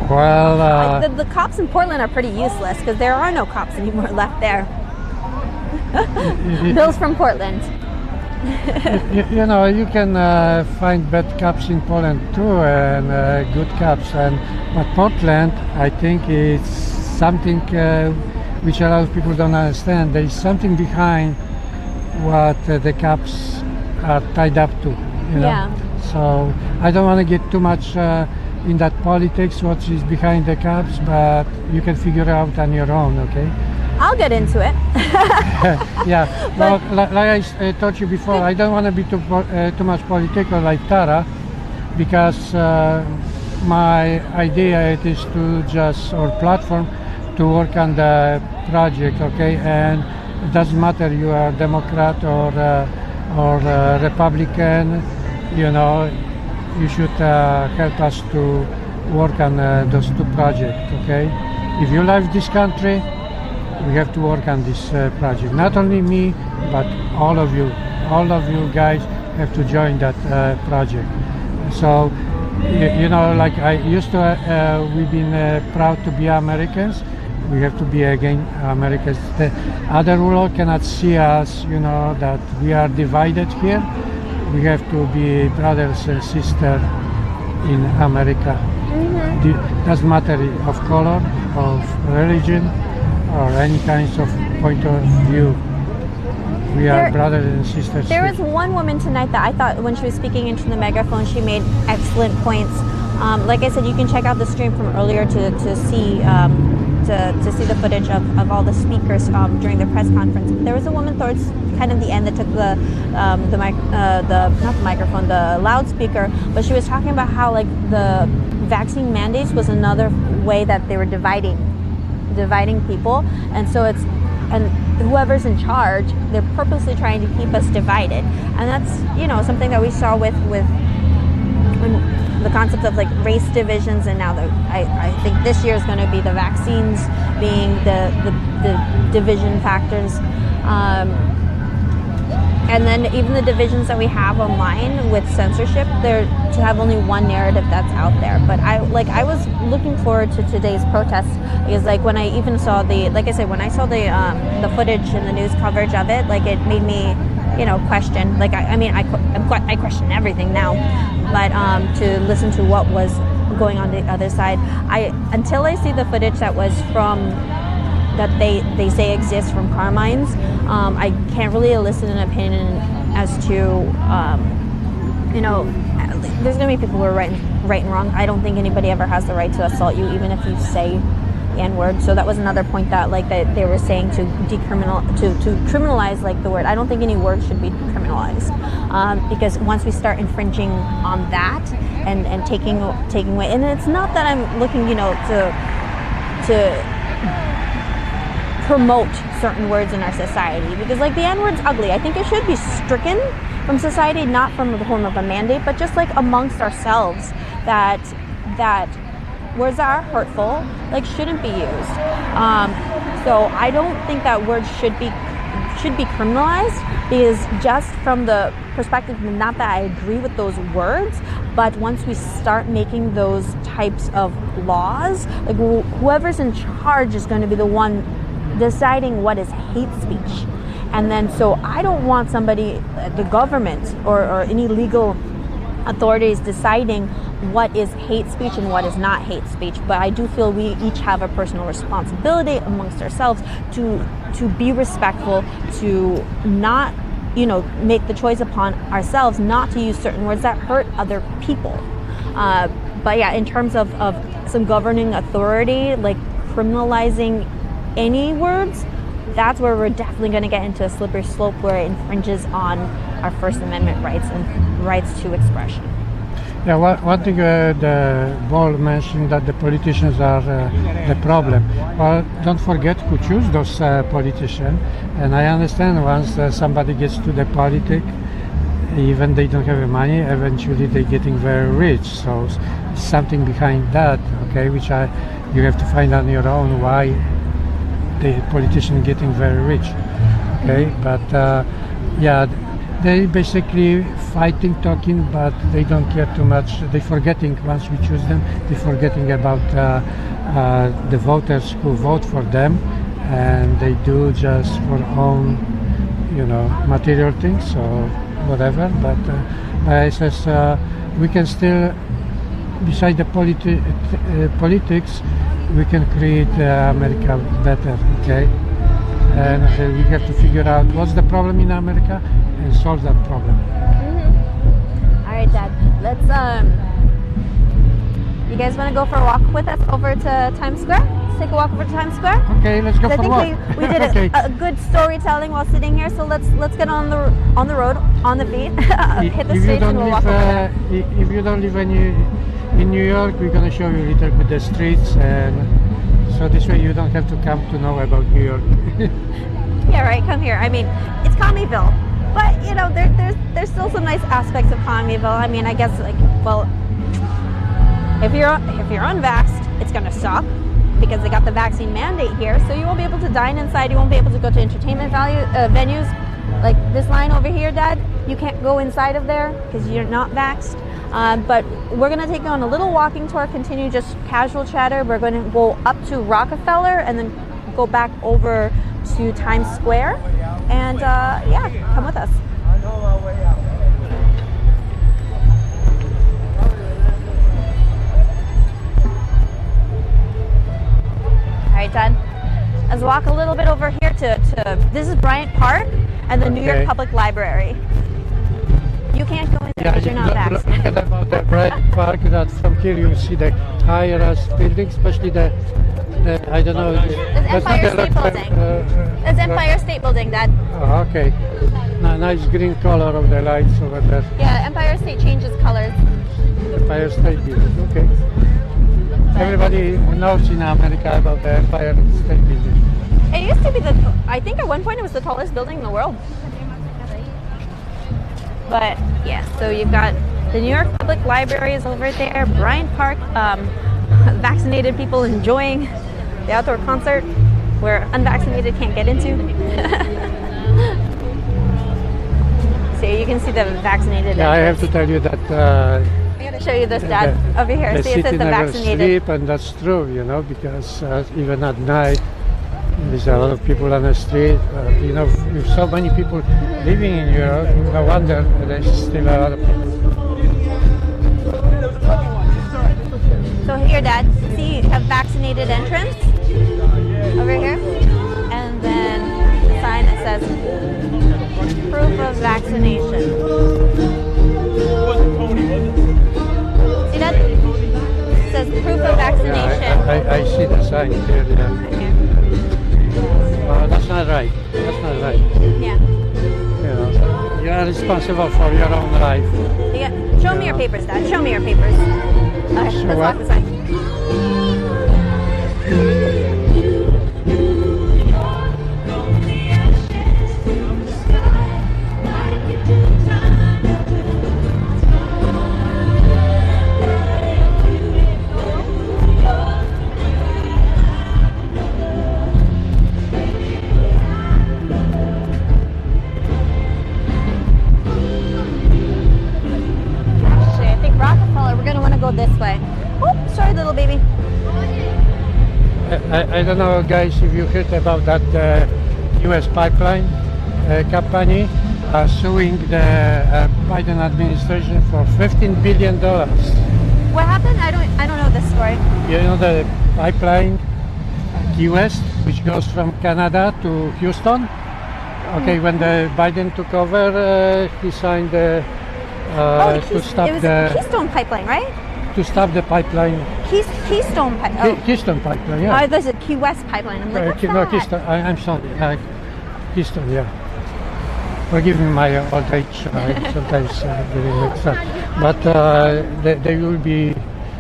Well, the cops in Portland are pretty useless, because there are no cops anymore left there. Bill's from Portland. you know, you can find bad cups in Poland too, and good cups. But Portland, I think, is something which a lot of people don't understand. There is something behind what the cops are tied up to, you know. Yeah. So I don't want to get too much in that politics, what is behind the cops, but you can figure out on your own, okay? I'll get into it. Yeah, well, like I told you before, I don't want to be too much political like Tara, because my idea it is to just, or platform, to work on the project, okay? And it doesn't matter you are Democrat or Republican, you know, you should help us to work on those two projects, okay? If you love this country, we have to work on this project. Not only me, but all of you guys have to join that project. So, you know, like I used to, we've been proud to be Americans. We have to be again Americans. The other world cannot see us, you know, that we are divided here. We have to be brothers and sisters in America. Mm-hmm. Doesn't matter of color, of religion, or any kinds of point of view. We are brothers and sisters. There was one woman tonight that I thought, when she was speaking into the megaphone, she made excellent points. Like I said, you can check out the stream from earlier to see the footage of all the speakers during the press conference. There was a woman towards kind of the end that took the loudspeaker, but she was talking about how like the vaccine mandates was another way that they were dividing people, and so and whoever's in charge, they're purposely trying to keep us divided, and that's, you know, something that we saw with the concept of like race divisions, and now I think this year is going to be the vaccines being the division factors, and then even the divisions that we have online with censorship, they're to have only one narrative that's out there. But I was looking forward to today's protest, because like when I even saw when I saw the footage and the news coverage of it, like it made me, you know, question. Like I question everything now, but to listen to what was going on the other side, until I see the footage that was from that they say exists from Carmine's, I can't really elicit an opinion as to, you know, there's gonna be people who are right and wrong. I don't think anybody ever has the right to assault you, even if you say the N-word. So that was another point that that they were saying to criminalize like the word. I don't think any word should be criminalized, because once we start infringing on that and taking away, and it's not that I'm looking, you know, to promote certain words in our society, because like the N-word's ugly. I think it should be stricken from society, not from the form of a mandate, but just like amongst ourselves, that words that are hurtful like shouldn't be used. So I don't think that words should be criminalized, because just from the perspective, not that I agree with those words, but once we start making those types of laws, like whoever's in charge is going to be the one deciding what is hate speech. And then so I don't want somebody, the government or any legal authorities, deciding what is hate speech and what is not hate speech. But I do feel we each have a personal responsibility amongst ourselves to be respectful, to not, you know, make the choice upon ourselves not to use certain words that hurt other people. But yeah, in terms of some governing authority, like criminalizing any words, that's where we're definitely going to get into a slippery slope where it infringes on our First Amendment rights and rights to expression. Yeah, one thing the Ball mentioned, that the politicians are the problem. Well, don't forget who choose those politicians. And I understand once somebody gets to the politics, even they don't have money, eventually they're getting very rich. So something behind that, okay, which you have to find on your own why the politician getting very rich, okay? But yeah, they basically fighting, talking, but they don't care too much. They're forgetting, once we choose them, they're forgetting about the voters who vote for them, and they do just for own, you know, material things or whatever. But I says we can still, beside the politics, we can create America better, okay? and we have to figure out what's the problem in America and solve that problem. All right, Dad. Let's you guys want to go for a walk with us over to Times Square? Let's take a walk over to Times Square. Okay, let's go for a walk. I think we did Okay. a good storytelling while sitting here. So let's get on the road, on the beat, hit the streets, and we'll walk over there. If you don't live in New York, we're gonna show you a little bit the streets, and so this way you don't have to come to know about New York. Yeah, right. Come here. I mean, it's Commeyville, but you know, there's still some nice aspects of Commeyville. I mean, I guess well, if you're unvaxxed, it's gonna suck because they got the vaccine mandate here, so you won't be able to dine inside. You won't be able to go to entertainment venues like this line over here, Dad. You can't go inside of there because you're not vaxxed. But we're going to take you on a little walking tour, continue just casual chatter. We're going to go up to Rockefeller and then go back over to Times Square. And yeah, come with us. All right, Dad. Let's walk a little bit over here to this is Bryant Park and the New York Public Library. You can't go in there because you're not vaccinated. Look about the Bryant Park. That from here you see the high-rise building, especially the I don't know. It's Empire State Building. It's Empire State Building, Dad. Oh, okay. Nice green color of the lights over there. Yeah, Empire State changes colors. Empire State Building. Okay. Everybody knows in America about the Empire State Building. It used to be I think at one point it was the tallest building in the world. But yeah, so you've got the New York Public Library is over there, Bryant Park, vaccinated people enjoying the outdoor concert where unvaccinated can't get into. So you can see the vaccinated. Yeah, I have to tell you that. I gotta show you this, Dad, over here. See, it says the vaccinated. Sleep, and that's true, you know, because even at night there's a lot of people on the street. You know, with so many people living in Europe, no wonder there's still a lot of people. So here, Dad, see a vaccinated entrance over here, and then the sign that says proof of vaccination. See that? It says proof of vaccination. Yeah, I see the sign here. Yeah. That's not right. That's not right. Yeah. You know, you are responsible for your own life. Yeah. Show me your papers, Dad. Show me your papers. Okay, let's walk this way. Go this way. Oh, sorry, little baby. I don't know, guys, if you heard about that U.S. pipeline company suing the Biden administration for $15 billion. What happened? I don't know this story. You know the pipeline Key West, which goes from Canada to Houston. Okay, when the Biden took over, he signed to stop it was the Keystone Pipeline, right? To stop the pipeline. Keystone Pipeline. Keystone Pipeline, yeah. There's a Key West Pipeline. I'm like, what's that? No, Keystone. I'm sorry. Keystone, yeah. Forgive me my old age. Sometimes getting mixed up. But they will be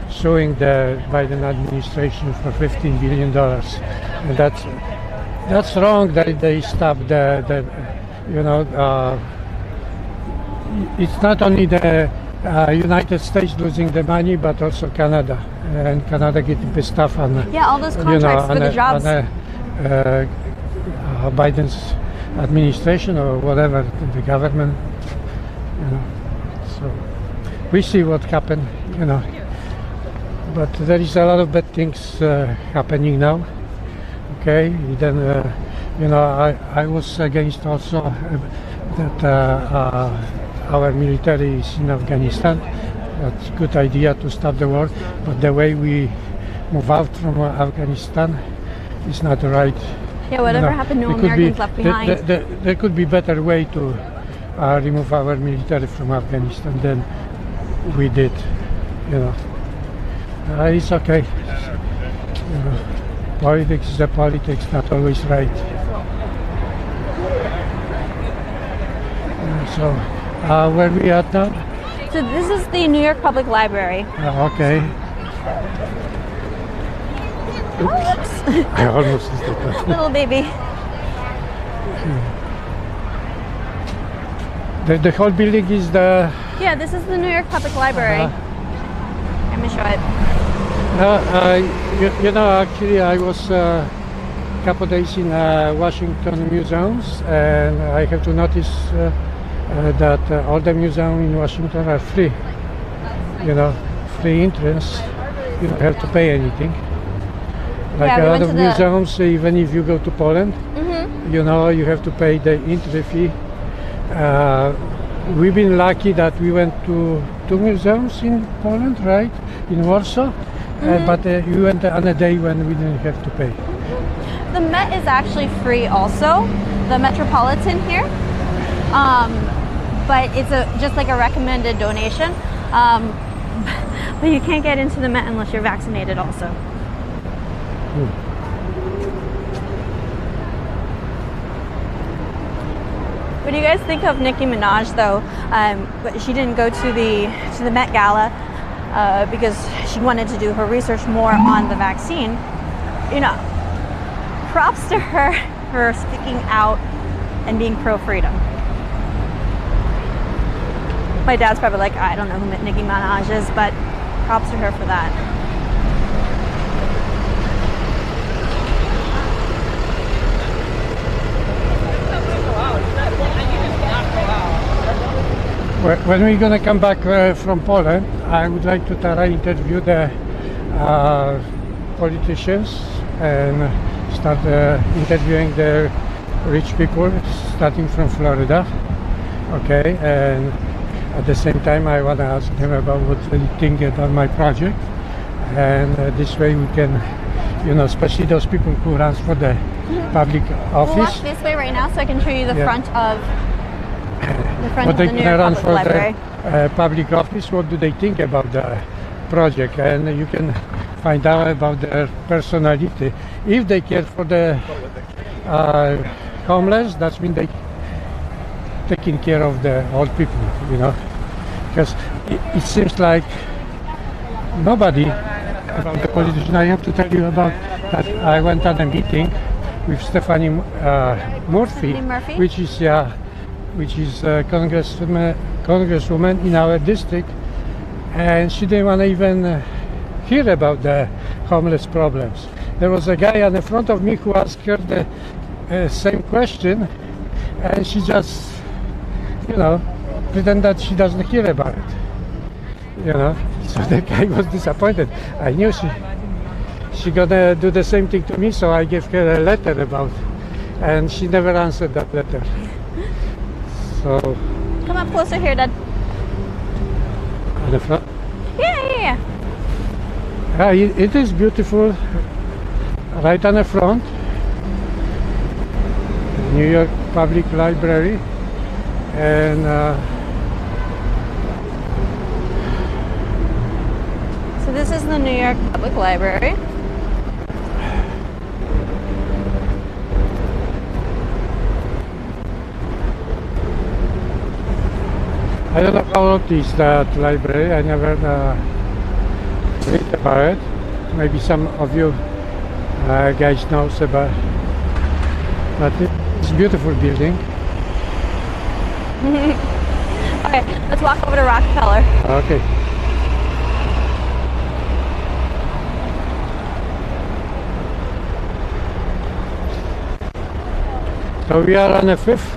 suing the Biden administration for $15 billion, and that's wrong. That they stopped the it's not only the United States losing the money, but also Canada, and Canada getting pissed off on all those contracts for the jobs. Biden's administration or whatever, the government. So we see what happened, but there is a lot of bad things happening now. Okay, then I was against also that our military is in Afghanistan. That's a good idea to stop the war, but the way we move out from Afghanistan is not right. Yeah, whatever happened to Americans left behind. There could be better way to remove our military from Afghanistan than we did. You know, it's okay. You know, politics is a politics, not always right. So, where we at now? So this is the New York Public Library. Okay. Oops. I almost did that. Little baby. The whole building is the... Yeah, this is the New York Public Library. Let me show it. You know, actually I was a couple days in Washington museums, and I have to notice that all the museums in Washington are free. You know, free entrance. You don't have to pay anything. Like yeah, a lot of museums, even if you go to Poland, you know, you have to pay the entry fee. We've been lucky that we went to 2 museums in Poland, right? In Warsaw, but we went on a day when we didn't have to pay. The Met is actually free also, the Metropolitan here, but it's just like a recommended donation. But you can't get into the Met unless you're vaccinated also. What do you guys think of Nicki Minaj, though? She didn't go to the Met Gala because she wanted to do her research more on the vaccine. You know, props to her for speaking out and being pro-freedom. My dad's probably like, I don't know who Nicki Minaj is, but props to her for that. When we're going to come back from Poland, I would like to interview the politicians and start interviewing the rich people, starting from Florida. Okay, and at the same time, I want to ask them about what they think about my project, and this way we can, you know, especially those people who run for the public office. We'll walk this way right now so I can show you the front of the New York Public Library. The public office. What do they think about the project? And you can find out about their personality. If they care for the homeless, that's when they taking care of the old people, you know, because it seems like nobody about the politician. I have to tell you about that. I went on a meeting with Stephanie Murphy, which is congresswoman in our district, and she didn't want to even hear about the homeless problems. There was a guy on the front of me who asked her the same question, and she just, you know, pretend that she doesn't hear about it. You know, so the guy was disappointed. I knew she gonna do the same thing to me, so I gave her a letter about, and she never answered that letter. So come up closer here, Dad. On the front? Yeah. It is beautiful, right on the front. New York Public Library, and so this is the New York Public Library. I don't know how old is that library. I never read about it. Maybe some of you guys knows about, but it's a beautiful building. Okay, let's walk over to Rockefeller. Okay. So we are on the 5th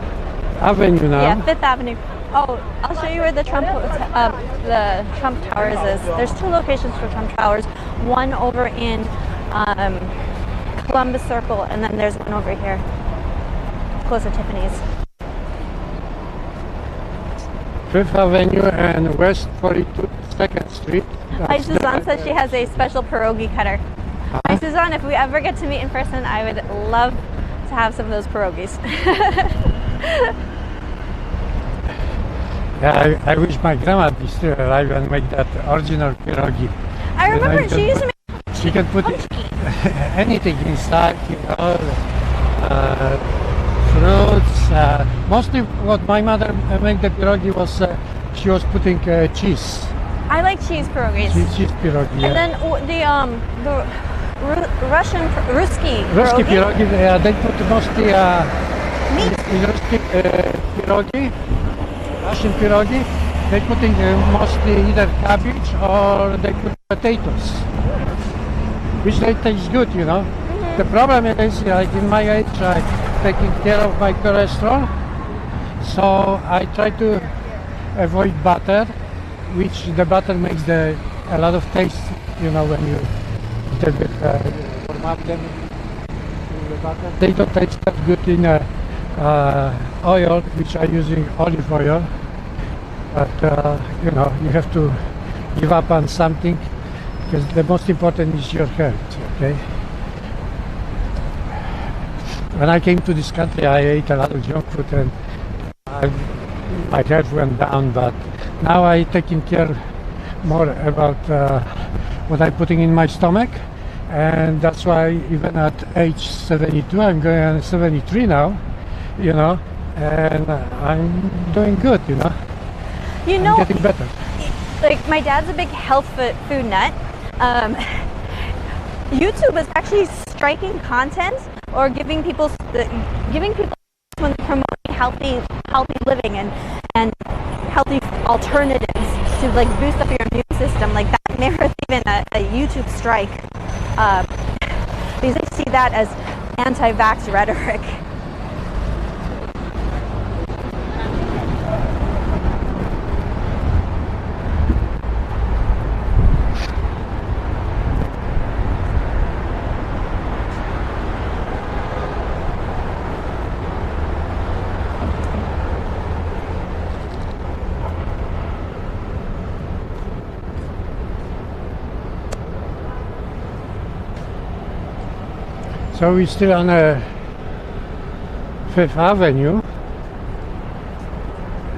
Avenue now. Yeah, 5th Avenue. Oh, I'll show you where the Trump Towers is. There's 2 locations for Trump Towers. One over in Columbus Circle, and then there's one over here, close to Tiffany's. 5th Avenue and West 42nd Street. My Suzanne says she has a special pierogi cutter. My Suzanne, if we ever get to meet in person, I would love to have some of those pierogies. Yeah, I wish my grandma be still alive and make that original pierogi. I remember she used to make She can put anything inside, fruits. Mostly what my mother made the pierogi was she was putting cheese. I like cheese pierogies. Cheese pierogi. And then the Ruski pierogi, they put mostly meat. in Ruski pierogi, Russian pierogi. They put in mostly either cabbage or they put potatoes, which they taste good, The problem is, like in my age, I'm taking care of my cholesterol, so I try to avoid butter, which the butter makes a lot of taste, when you little bit warm up them in the butter. They don't taste that good in oil, which I'm using olive oil. But you have to give up on something because the most important is your health. Okay. When I came to this country, I ate a lot of junk food and my health went down. But now I'm taking care more about what I'm putting in my stomach, and that's why even at age 72, I'm going on 73 now. And I'm doing good. I'm getting better. Like my dad's a big health food nut. YouTube is actually striking content or giving people when promoting healthy living and healthy alternatives to like boost up your immune system. Like that merits even a YouTube strike because they see that as anti-vax rhetoric. So we're still on Fifth Avenue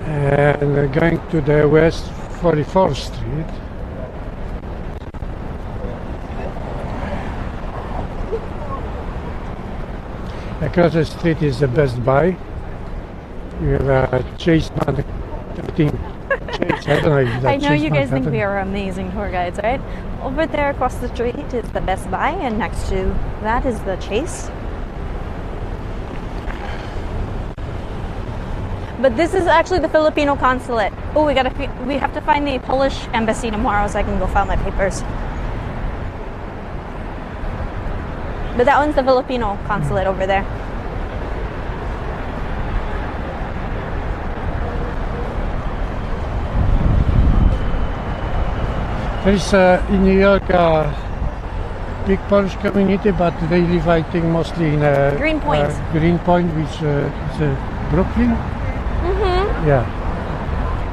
and we're going to the West 44th Street. Across the street is the Best Buy. You have a Chase man. I know you guys think we are amazing tour guides, right? Over there across the street is the Best Buy, and next to that is the Chase. But this is actually the Filipino consulate. Oh, we have to find the Polish embassy tomorrow so I can go file my papers. But that one's the Filipino consulate over there. There's in New York big Polish community, but they live, I think, mostly in Greenpoint. Greenpoint, which is Brooklyn. Mm-hmm. Yeah.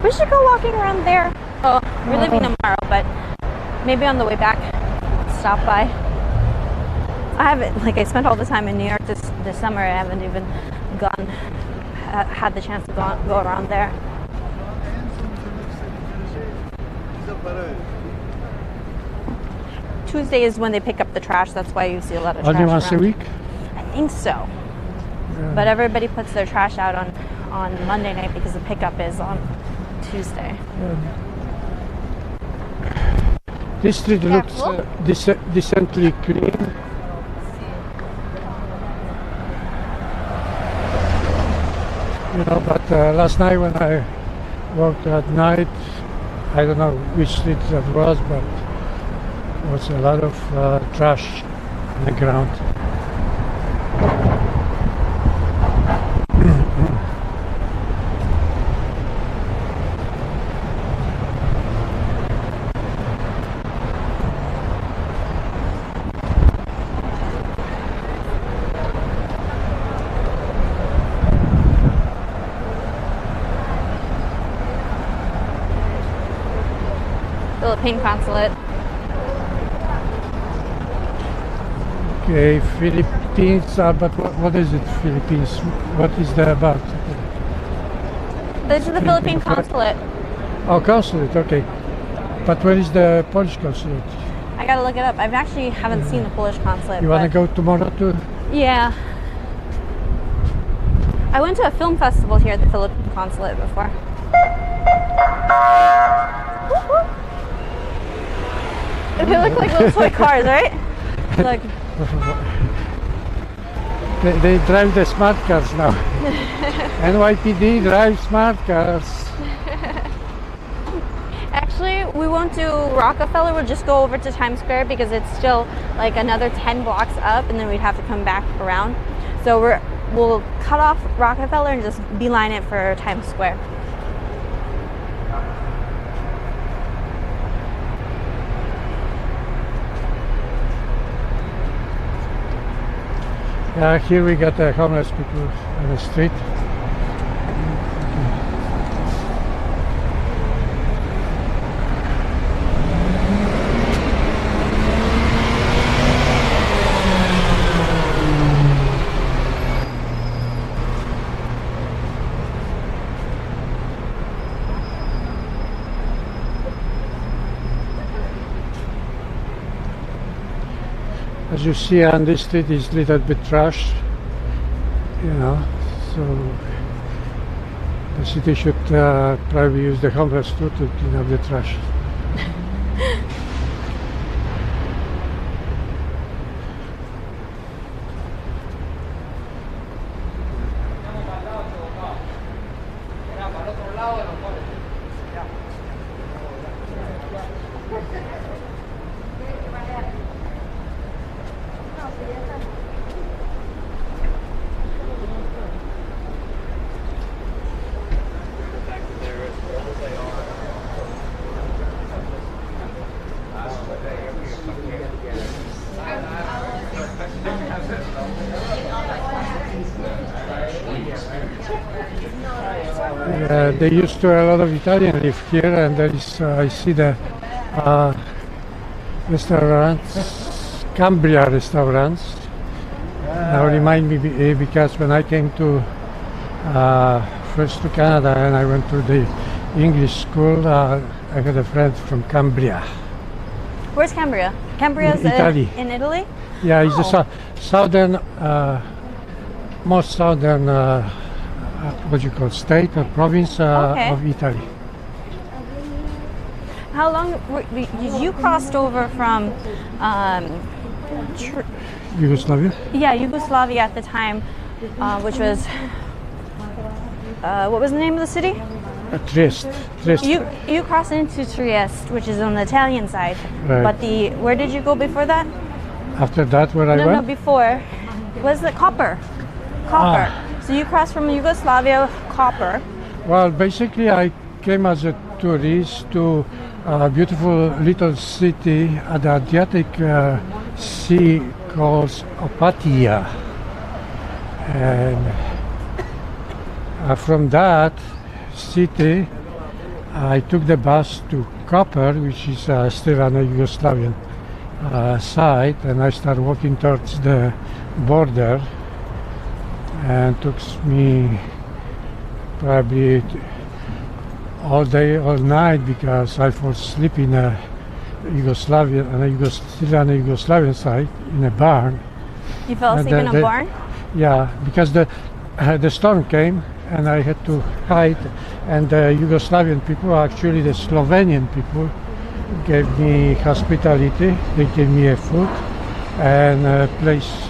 We should go walking around there. Oh, we're leaving tomorrow, but maybe on the way back, stop by. I haven't, I spent all the time in New York this summer. I haven't even had the chance to go around there. Tuesday is when they pick up the trash. That's why you see a lot of trash Only once a week? I think so. Yeah. But everybody puts their trash out on Monday night because the pickup is on Tuesday. This street looks decently clean. But last night when I walked at night, I don't know which street that was, but there was a lot of trash on the ground. Philippine consulate. Okay, Philippines, but what is it, Philippines? What is that about? This is the Philippine consulate. Oh, consulate, okay. But where is the Polish consulate? I gotta look it up. I've actually haven't seen the Polish consulate. You want to go tomorrow too? Yeah. I went to a film festival here at the Philippine consulate before. They look like little toy cars, right? Like they drive the smart cars now. NYPD drives smart cars. Actually, we won't do Rockefeller. We'll just go over to Times Square because it's still like another 10 blocks up, and then we'd have to come back around. So we'll cut off Rockefeller and just beeline it for Times Square. Here we got the homeless people on the street. As you see on this street is a little bit trash, you know, so the city should probably use the homeless too to clean up the trash. They used to a lot of Italian live here, and there is I see the restaurants, Cambria restaurants. Now remind me because when I came to first to Canada and I went to the English school, I had a friend from Cambria. Where's Cambria? Cambria is Italy. In Italy? Yeah, it's the southern, most southern, what you call state or province of Italy. How long you crossed over from Yugoslavia? Yeah, Yugoslavia at the time, which was what was the name of the city? Trieste. You crossed into Trieste, which is on the Italian side. Right. But where did you go before that? After that, where I went? No, before. Was it Copper? Copper. So you crossed from Yugoslavia, Copper. Well, basically I came as a tourist to a beautiful little city at the Adriatic Sea called Opatia. And from that city I took the bus to Copper, which is still on the Yugoslavian side, and I started walking towards the border, and took me probably all day, all night, because I fell asleep in a Yugoslavian, still on the Yugoslavian side, in a barn. You fell asleep in a barn? Yeah, because the storm came and I had to hide, and the Yugoslavian people, actually the Slovenian people, gave me hospitality. They gave me a food and a place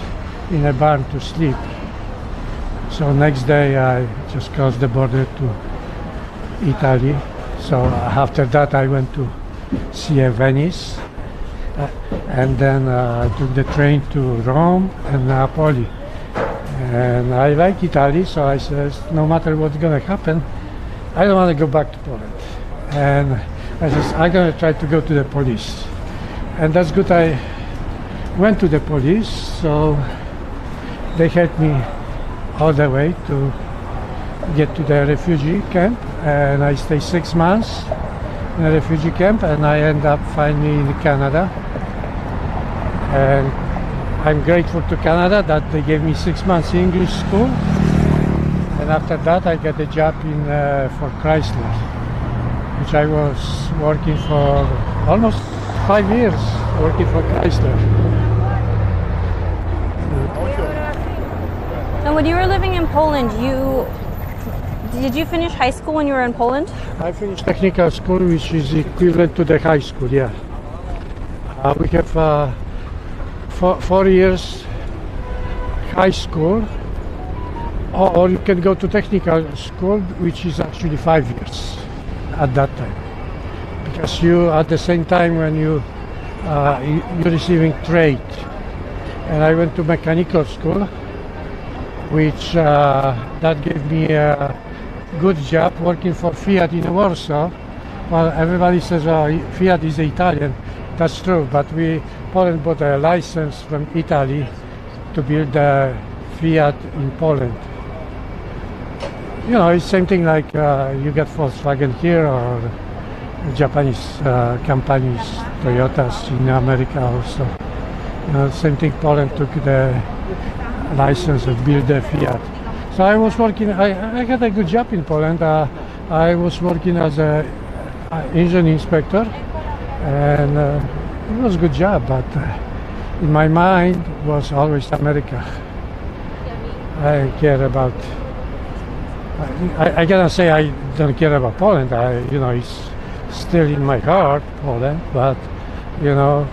in a barn to sleep. So next day I just crossed the border to Italy. So after that I went to see Venice, and then I took the train to Rome and Napoli. And I like Italy, so I said, no matter what's gonna happen, I don't want to go back to Poland. And I said, I'm gonna try to go to the police. And that's good, I went to the police, so they helped me all the way to get to the refugee camp, and I stayed 6 months in a refugee camp, and I ended up finally in Canada. And I'm grateful to Canada that they gave me 6 months English school, and after that I got a job in for Chrysler, which I was working for almost 5 years, working for Chrysler. And when you were living in Poland, did you finish high school when you were in Poland? I finished technical school, which is equivalent to the high school, yeah. We have 4 years high school, or you can go to technical school, which is actually 5 years at that time. Because you, at the same time when you're receiving trade. And I went to mechanical school, which that gave me a good job working for Fiat in Warsaw. Well, everybody says Fiat is Italian. That's true, but Poland bought a license from Italy to build a Fiat in Poland. You know, it's same thing like you get Volkswagen here, or Japanese companies, Toyotas in America also. You know, same thing, Poland took the license and built the Fiat. So I was working, I had a good job in Poland. I was working as a engine inspector, and it was a good job, but in my mind was always America. I care about, I cannot say I don't care about Poland. You know, it's still in my heart, Poland, but you know,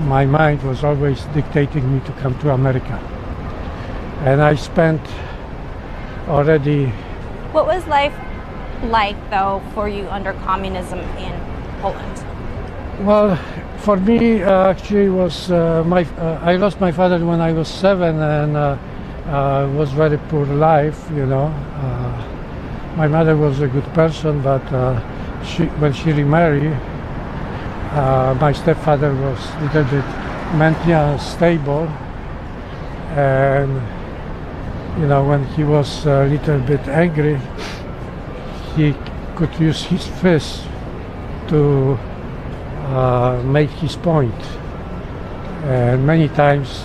my mind was always dictating me to come to America. And I spent already... What was life like, though, for you under communism in Poland? Well, for me, actually, was I lost my father when I was 7, and was very poor life, you know. My mother was a good person, but when she remarried, my stepfather was a little bit mentally unstable, and you know, when he was a little bit angry, he could use his fist to make his point, and many times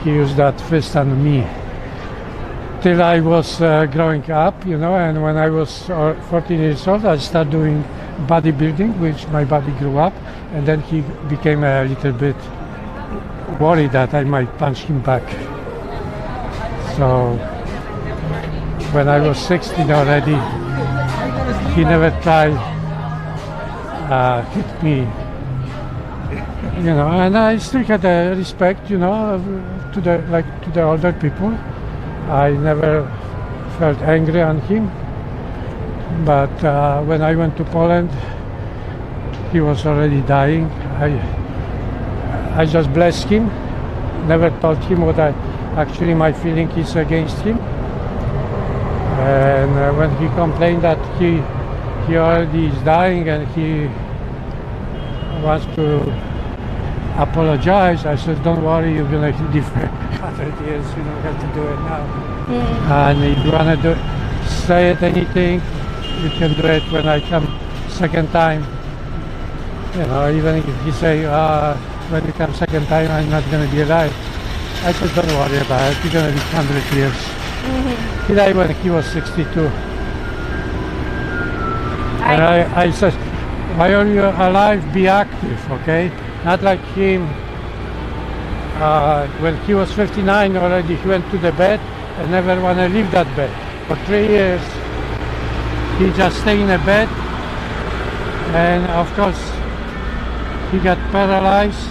he used that fist on me till I was growing up, you know. And when I was 14 years old, I started doing bodybuilding, which my body grew up, and then he became a little bit worried that I might punch him back. So when I was 16 already, he never tried hit me, you know. And I still had a respect, you know, to the older people. I never felt angry on him. But when I went to Poland, he was already dying. I just blessed him, never told him what actually my feeling is against him. And when he complained that he already is dying and he wants to apologize, I said, don't worry, you're going to live 100 years, you don't have to do it now. And if you want to say it anything, you can do it when I come second time. You know, even if he say, when you come second time, I'm not going to be alive. I said, don't worry about it, you're going to be 100 years. He died when he was 62. And I said, while you're alive, be active, okay? Not like him. When he was 59 already, he went to the bed and never want to leave that bed. For 3 years, he just stayed in a bed, and of course, he got paralyzed.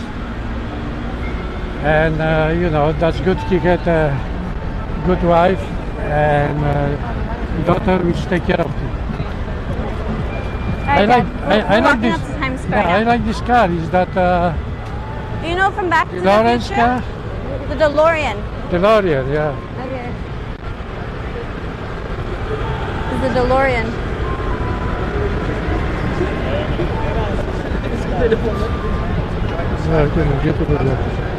And you know, that's good. He had a good wife and daughter which take care of him. I like this. I like this car. Is that you know, from Back to Lawrence the Future? car? The DeLorean. DeLorean, yeah. Okay. It's the DeLorean.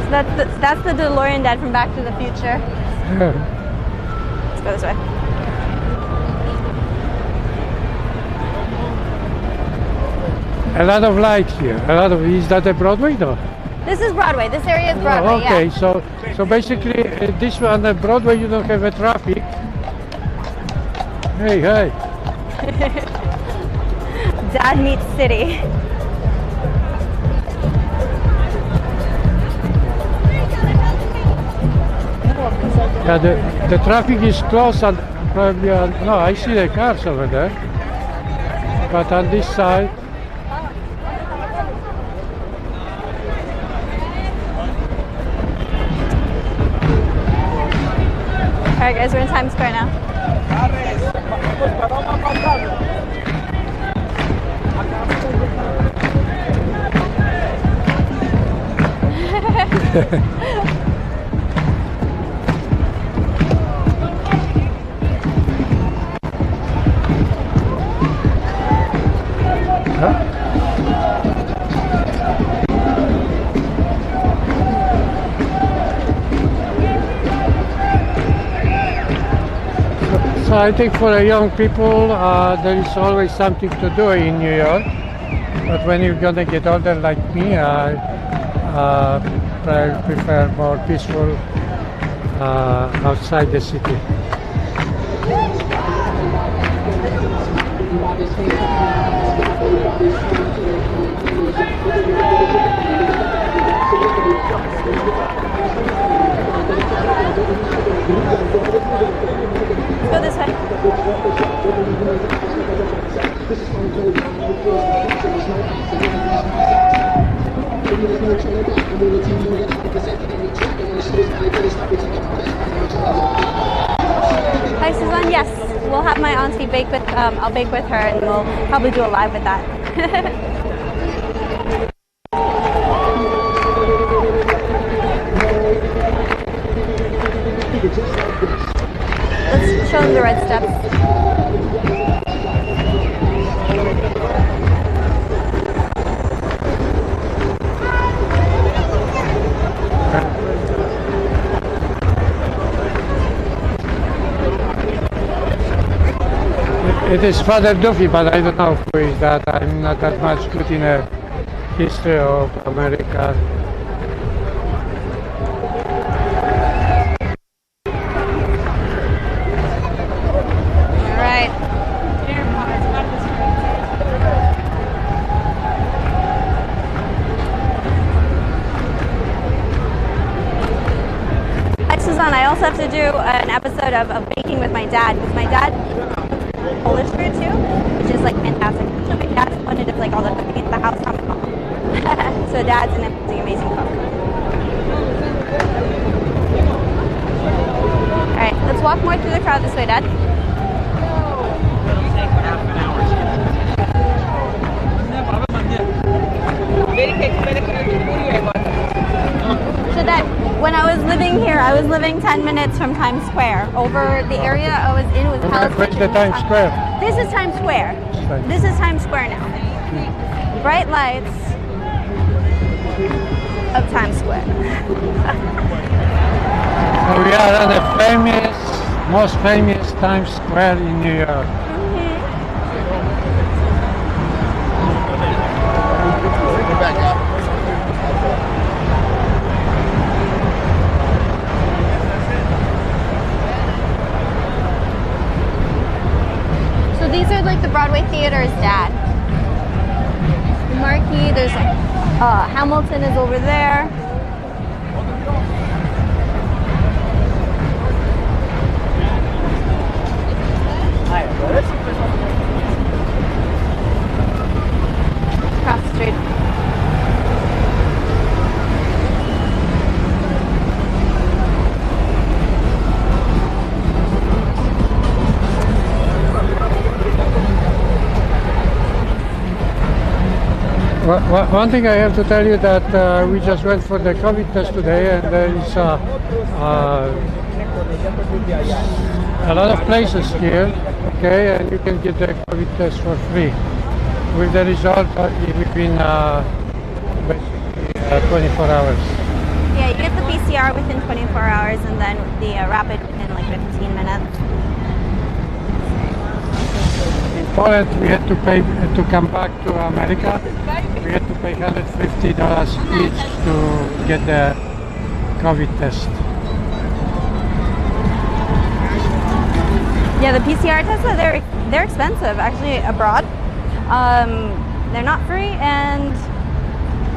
So that's the DeLorean Dad from Back to the Future. Let's go this way. A lot of light here. Is that a Broadway? No. This is Broadway. This area is Broadway. Oh, okay, Yeah. so basically this one, Broadway, you don't have a traffic. Hey, hey. Dad meets city. Yeah, the traffic is close and probably, no, I see the cars over there. But on this side, All right, guys, we're in Times Square now. so I think for young people, there is always something to do in New York. But when you're gonna get older like me, I prefer more peaceful outside the city. Let's go this way. Hi, Suzanne. Yes, we'll have my auntie bake with. I'll bake with her, and we'll probably do a live with that. Let's show them the red steps. It is Father Duffy, but I don't know who is that. I'm not that much good in the history of America. All right. Hi, Suzanne. I also have to do an episode of baking with my dad, because my dad Polish food too, which is like fantastic. So my dad's one of like all the cooking at the house from my mom. So dad's an amazing cook. All right, let's walk more through the crowd this way, Dad. So that when I was living here, I was living 10 minutes from Times Square. Over the area I was in was Palace. Where's the Times Square? This is Times Square. This is Times Square now. Bright lights of Times Square. So we are at the most famous Times Square in New York. These are like the Broadway theaters, Dad. The marquee, there's Hamilton is over there. Across the street. One thing I have to tell you that we just went for the COVID test today, and there is a lot of places here, okay, and you can get the COVID test for free with the result within basically 24 hours. Yeah, you get the PCR within 24 hours and then the rapid within like 15 minutes. Poland, we had to pay to come back to America. We had to pay $150 each to get the COVID test. Yeah, the PCR tests, they're expensive actually abroad. They're not free, and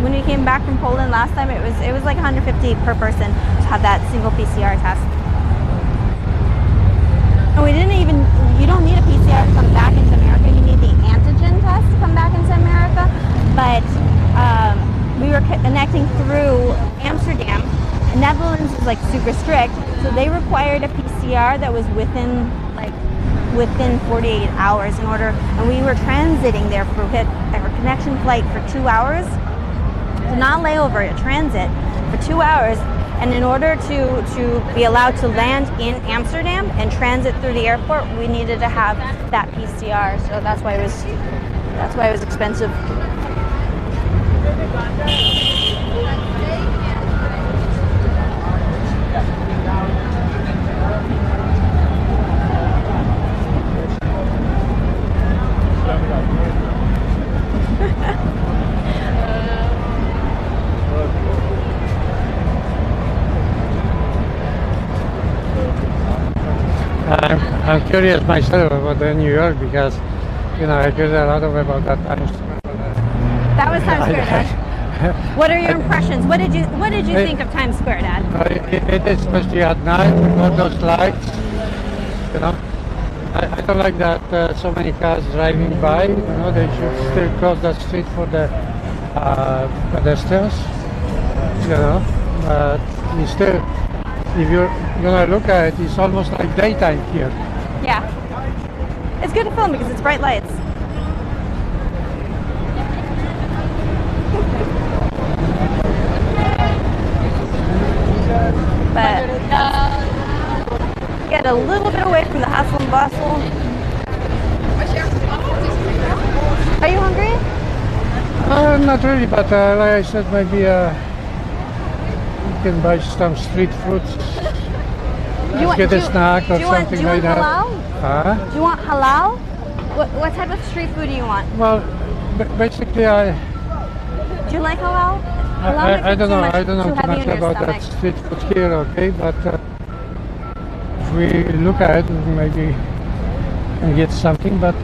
when we came back from Poland last time, it was like $150 per person to have that single PCR test. And you don't need a PCR to come back into America. You need the antigen test to come back into America. But we were connecting through Amsterdam. Netherlands is like super strict, so they required a PCR that was within 48 hours in order, and we were transiting there for our connection flight for 2 hours. So not layover, a transit for 2 hours. And in order to be allowed to land in Amsterdam and transit through the airport, we needed to have that PCR. So that's why it was expensive. I'm curious myself about New York because, you know, I heard a lot about that Times Square. That was Times Square, Dad. What are your impressions? What did you think of Times Square, Dad? It is, especially at night with all those lights. You know, I don't like that so many cars driving by. You know, they should still close the street for the pedestrians. You know, but you still. If you're gonna look at it, it's almost like daytime here. Yeah. It's good to film because it's bright lights. But get a little bit away from the hustle and bustle. Are you hungry? Not really, but like I said, maybe can buy some street foods. Get a snack or something like that. Halal? Do you want halal? What type of street food do you want? Well, basically, do you like halal? I don't know. I don't know too much about that street food here. Okay, but if we look at it, maybe can get something. But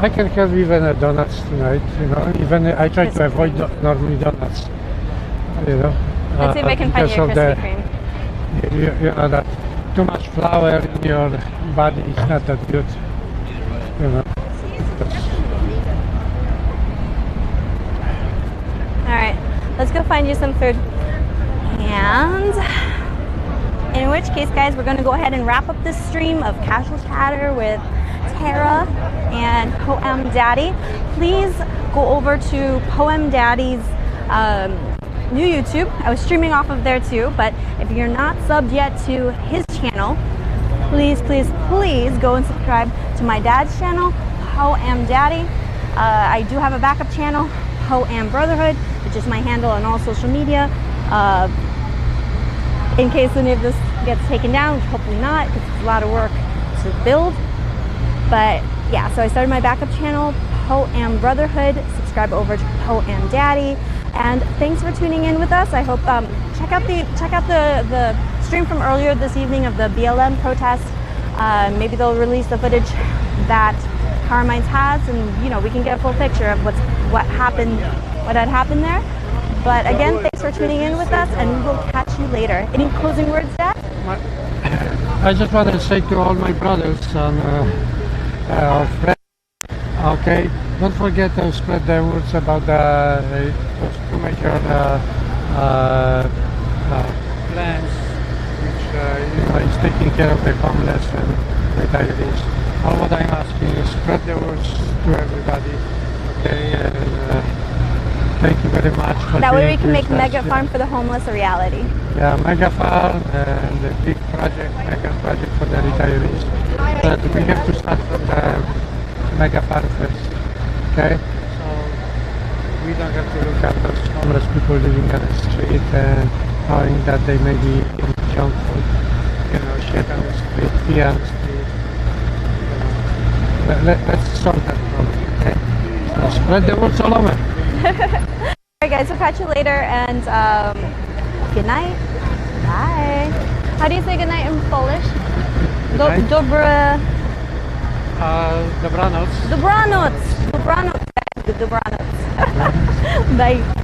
I can have even a donuts tonight. You know, even I try to avoid normally donuts. You know. Let's see if I can find you a Krispy Kreme. You know that too much flour in your body is not that good. You know. All right, let's go find you some food. And in which case, guys, we're going to go ahead and wrap up this stream of Casual Chatter with Tara and Poem Daddy. Please go over to Poem Daddy's new YouTube. I was streaming off of there too, but if you're not subbed yet to his channel, please go and subscribe to my dad's channel, Poem Daddy. I do have a backup channel, Poem Brotherhood, which is my handle on all social media. In case any of this gets taken down, hopefully not, because it's a lot of work to build. But yeah, so I started my backup channel, Poem Brotherhood. Subscribe over to Poem Daddy. And thanks for tuning in with us. I hope check out the stream from earlier this evening of the BLM protest. Maybe they'll release the footage that Power Minds has, and you know, we can get a full picture of what had happened there. But again, thanks for tuning in with us, and we will catch you later. Any closing words, Dad? I just want to say to all my brothers and our friends, okay, don't forget to spread the words about those two major plans, which is taking care of the homeless and retirees. All what I'm asking is spread the words to everybody, okay? And thank you very much for that way we can make Mega Farm for the Homeless a reality. Yeah, Mega Farm and the big project, Mega project for the retirees. But we have to start from the Mega Farm first. Okay, so we don't have to look at those homeless people living on the street and knowing that they may be in junk food, you know, shit on the street, pee on the street. You know. let's solve that problem. Okay? Spread the words all over. Alright guys, we'll catch you later and good night. Bye. How do you say good night in Polish? night. Dobranoc. Dobranoc. Dobranoc. Bye.